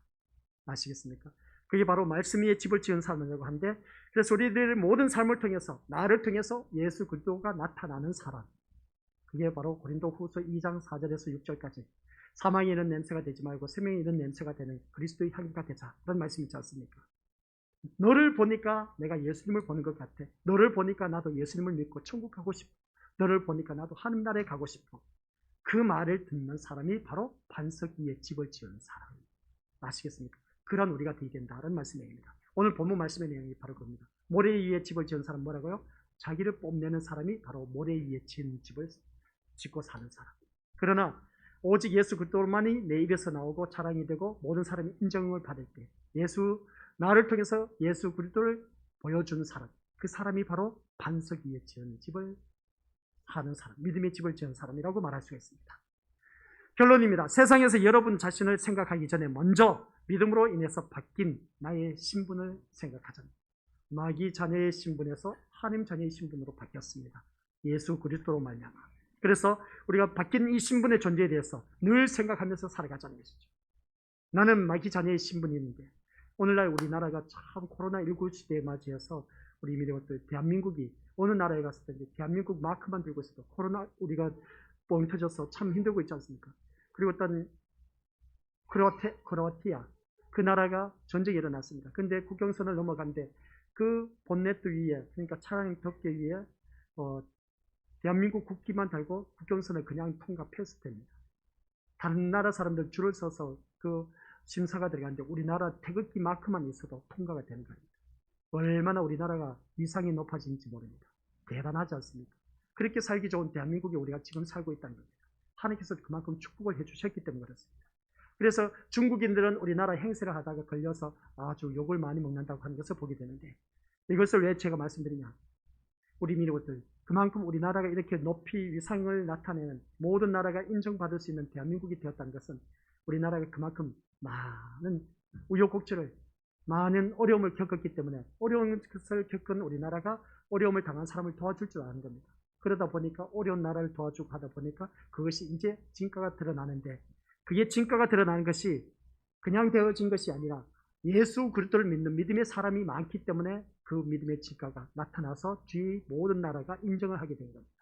아시겠습니까? 그게 바로 말씀 위에 집을 지은 사람이라고 하는데, 그래서 우리들의 모든 삶을 통해서, 나를 통해서 예수 그리스도가 나타나는 사람, 그게 바로 고린도후서 2장 4절에서 6절까지 사망이 이런 냄새가 되지 말고 생명이 이런 냄새가 되는 그리스도의 향기가 되자, 그런 말씀이 있지 않습니까? 너를 보니까 내가 예수님을 보는 것 같아. 너를 보니까 나도 예수님을 믿고 천국 가고 싶어. 너를 보니까 나도 하늘 나라에 가고 싶어. 그 말을 듣는 사람이 바로 반석 위에 집을 지은 사람. 아시겠습니까? 그런 우리가 되어야 된다는 말씀입니다. 오늘 본문 말씀의 내용이 바로 그겁니다. 모래 위에 집을 지은 사람 뭐라고요? 자기를 뽐내는 사람이 바로 모래 위에 지은 집을 짓고 사는 사람. 그러나 오직 예수 그리스도만이 내 입에서 나오고 자랑이 되고 모든 사람이 인정을 받을 때, 나를 통해서 예수 그리스도를 보여주는 사람, 그 사람이 바로 반석 위에 지은 집을 하는 사람, 믿음의 집을 지은 사람이라고 말할 수가 있습니다. 결론입니다. 세상에서 여러분 자신을 생각하기 전에 먼저 믿음으로 인해서 바뀐 나의 신분을 생각하자면, 마귀 자녀의 신분에서 하나님 자녀의 신분으로 바뀌었습니다. 예수 그리스도로 말미암아. 그래서 우리가 바뀐 이 신분의 존재에 대해서 늘 생각하면서 살아가자는 것이죠. 나는 마귀 자녀의 신분이 있는데, 오늘날 우리나라가 참 코로나19 시대에 맞이해서 우리 믿음들 대한민국이 어느 나라에 갔을 때 대한민국 마크만 들고 있어도 코로나 우리가 뻥 터져서 참 힘들고 있지 않습니까? 그리고 어떤 크로아티아, 그 나라가 전쟁이 일어났습니다. 근데 국경선을 넘어간데 그 본네트 위에, 그러니까 차량 덮개 위에 대한민국 국기만 달고 국경선을 그냥 통과 패스트입니다. 다른 나라 사람들 줄을 서서 그 심사가 들어가는데 우리나라 태극기 마크만 있어도 통과가 되는 겁니다. 얼마나 우리나라가 위상이 높아진지 모릅니다. 대단하지 않습니까? 그렇게 살기 좋은 대한민국에 우리가 지금 살고 있다는 겁니다. 하나님께서 그만큼 축복을 해주셨기 때문에 그렇습니다. 그래서 중국인들은 우리나라 행세를 하다가 걸려서 아주 욕을 많이 먹는다고 하는 것을 보게 되는데, 이것을 왜 제가 말씀드리냐? 우리 민족들, 그만큼 우리나라가 이렇게 높이 위상을 나타내는, 모든 나라가 인정받을 수 있는 대한민국이 되었다는 것은 우리나라가 그만큼 많은 우여곡절을, 많은 어려움을 겪었기 때문에, 어려운 것을 겪은 우리나라가 어려움을 당한 사람을 도와줄 줄 아는 겁니다. 그러다 보니까 어려운 나라를 도와주고 하다 보니까 그것이 이제 진가가 드러나는데, 그게 진가가 드러나는 것이 그냥 되어진 것이 아니라 예수 그리스도를 믿는 믿음의 사람이 많기 때문에 그 믿음의 진가가 나타나서 뒤 모든 나라가 인정을 하게 된 겁니다.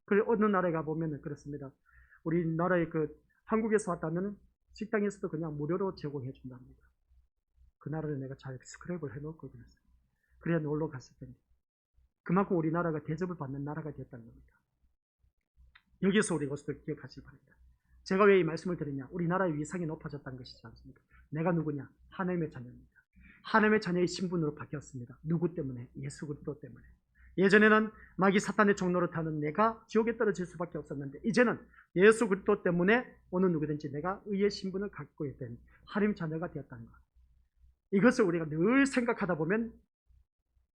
그리고 어느 나라에 가보면 그렇습니다. 우리나라에 한국에서 왔다면 식당에서도 그냥 무료로 제공해 준답니다. 그 나라를 내가 잘 스크랩을 해놓고 그랬어요. 그래야 놀러 갔을 텐데. 그만큼 우리나라가 대접을 받는 나라가 됐다는 겁니다. 여기서 우리 것을 기억하시기 바랍니다. 제가 왜 이 말씀을 드리냐? 우리나라의 위상이 높아졌다는 것이지 않습니까? 내가 누구냐? 하나님의 자녀입니다. 하나님의 자녀의 신분으로 바뀌었습니다. 누구 때문에? 예수 그리스도 때문에. 예전에는 마귀 사탄의 종로를 타는 내가 지옥에 떨어질 수밖에 없었는데, 이제는 예수 그리스도 때문에 어느 누구든지 내가 의의 신분을 갖고 된 하나님 자녀가 되었다는 것. 이것을 우리가 늘 생각하다 보면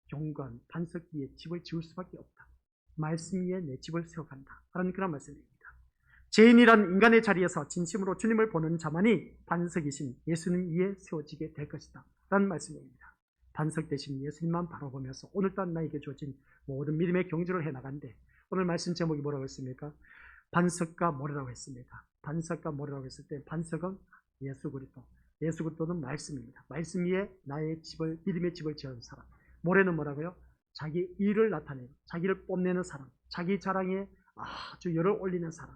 경관, 반석 위에 집을 지을 수밖에 없다. 말씀 위에 내 집을 세워간다. 하는 그런 말씀입니다. 죄인이란 인간의 자리에서 진심으로 주님을 보는 자만이 반석이신 예수님 위에 세워지게 될 것이다. 라는 말씀입니다. 반석 대신 예수님만 바라보면서 오늘 또한 나에게 주어진 모든 믿음의 경주를 해나간대. 오늘 말씀 제목이 뭐라고 했습니까? 반석과 모래라고 했습니다. 반석과 모래라고 했을 때 반석은 예수 그리스도, 예수 그리스도는 말씀입니다. 말씀 위에 나의 집을, 믿음의 집을 지은 사람. 모래는 뭐라고요? 자기 일을 나타내고 자기를 뽐내는 사람, 자기 자랑에 아주 열을 올리는 사람.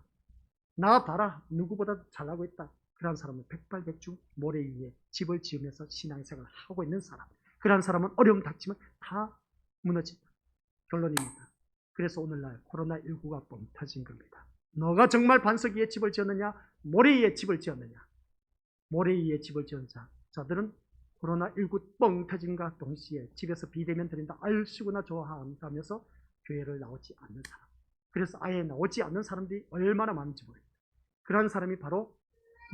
나 봐라, 누구보다 잘나고 있다. 그런 사람은 백발백중 모래 위에 집을 지으면서 신앙생활을 하고 있는 사람. 그런 사람은 어려움 닥치면 다 무너진다. 결론입니다. 그래서 오늘날 코로나19가 뻥 터진 겁니다. 너가 정말 반석 위에 집을 지었느냐? 모래 위에 집을 지었느냐? 모래 위에 집을 지은 자들은 코로나19 뻥 터진과 동시에 집에서 비대면 드린다, 알수구나 좋아한다면서 교회를 나오지 않는 사람. 그래서 아예 나오지 않는 사람들이 얼마나 많은지 모릅니다. 그런 사람이 바로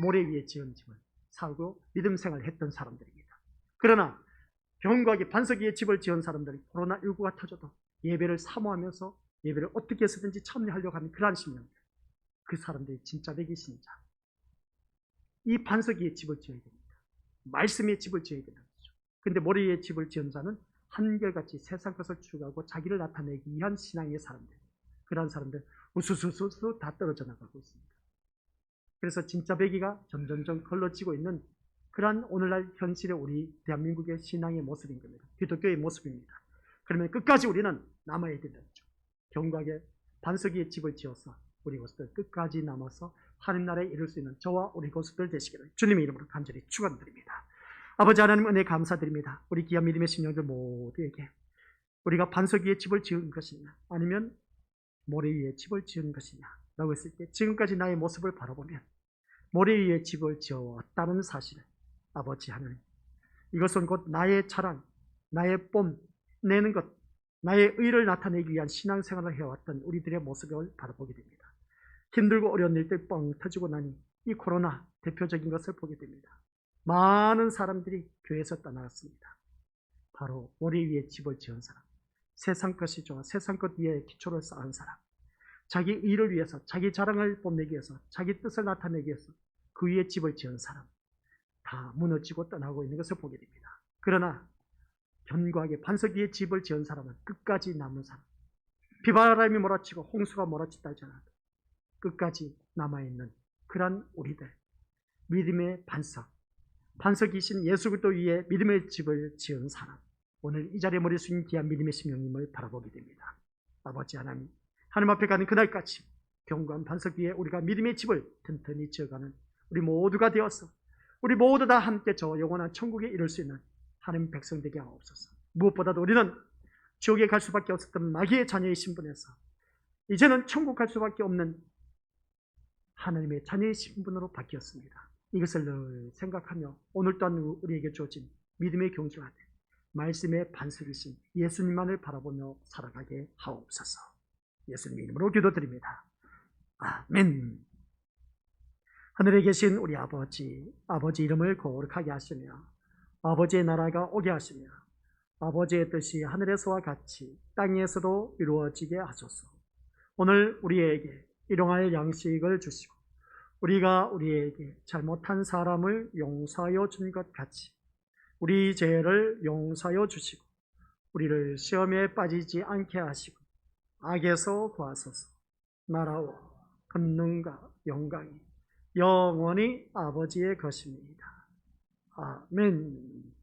모래 위에 지은 집을 살고 믿음 생활을 했던 사람들입니다. 그러나 견고하게 반석 위에 집을 지은 사람들이 코로나19가 터져도 예배를 사모하면서 예배를 어떻게 해서든지 참여하려고 하는 그러한 심령들, 그 사람들이 진짜 백이 신자. 이 반석 위에 집을 지어야 됩니다. 말씀 위에 집을 지어야 된다는 거죠. 근데 머리 위에 집을 지은 자는 한결같이 세상 것을 추구하고 자기를 나타내기 위한 신앙의 사람들, 그러한 사람들 우수수수수 다 떨어져 나가고 있습니다. 그래서 진짜 백이가 점점점 걸러지고 있는 그러한 오늘날 현실의 우리 대한민국의 신앙의 모습인 겁니다. 기독교의 모습입니다. 그러면 끝까지 우리는 남아야 된다는 거죠. 견고하게 반석 위에 집을 지어서 우리 고수들 끝까지 남아서 하나님 나라에 이룰 수 있는 저와 우리 고수들 되시기를 주님의 이름으로 간절히 축원드립니다. 아버지 하나님 은혜 감사드립니다. 우리 귀한 믿음의 심령들 모두에게 우리가 반석 위에 집을 지은 것이냐 아니면 모래 위에 집을 지은 것이냐 라고 했을 때 지금까지 나의 모습을 바라보면 모래 위에 집을 지어왔다는 사실을 아버지 하나님, 이것은 곧 나의 자랑, 나의 뽐 내는 것, 나의 의를 나타내기 위한 신앙생활을 해왔던 우리들의 모습을 바라보게 됩니다. 힘들고 어려운 일들 뻥 터지고 나니 이 코로나 대표적인 것을 보게 됩니다. 많은 사람들이 교회에서 떠나갔습니다. 바로 모래 위에 집을 지은 사람, 세상 것이 좋아 세상 것 위에 기초를 쌓은 사람, 자기 일을 위해서, 자기 자랑을 뽐내기 위해서, 자기 뜻을 나타내기 위해서 그 위에 집을 지은 사람, 다 무너지고 떠나고 있는 것을 보게 됩니다. 그러나 견고하게 반석 위에 집을 지은 사람은 끝까지 남은 사람, 비바람이 몰아치고 홍수가 몰아친다 할지라도 끝까지 남아있는 그런 우리들, 믿음의 반석이신 예수 그리스도 위에 믿음의 집을 지은 사람, 오늘 이 자리에 머리 숙인 귀한 믿음의 심령님을 바라보게 됩니다. 아버지 하나님, 하나님 앞에 가는 그날까지 견고한 반석 위에 우리가 믿음의 집을 튼튼히 지어가는 우리 모두가 되어서 우리 모두 다 함께 저 영원한 천국에 이룰 수 있는 하나님 백성 되게 하옵소서. 무엇보다도 우리는 지옥에 갈 수밖에 없었던 마귀의 자녀의 신분에서 이제는 천국 갈 수밖에 없는 하나님의 자녀의 신분으로 바뀌었습니다. 이것을 늘 생각하며 오늘 또한 우리에게 주어진 믿음의 경주하되 말씀의 반석이신 예수님만을 바라보며 살아가게 하옵소서. 예수님 이름으로 기도드립니다. 아멘. 하늘에 계신 우리 아버지 이름을 거룩하게 하시며 아버지의 나라가 오게 하시며 아버지의 뜻이 하늘에서와 같이 땅에서도 이루어지게 하소서. 오늘 우리에게 일용할 양식을 주시고 우리가 우리에게 잘못한 사람을 용서하여 준 것 같이 우리 죄를 용서하여 주시고 우리를 시험에 빠지지 않게 하시고 악에서 구하소서. 나라와 권능과 영광이 영원히 아버지의 것입니다. 아멘.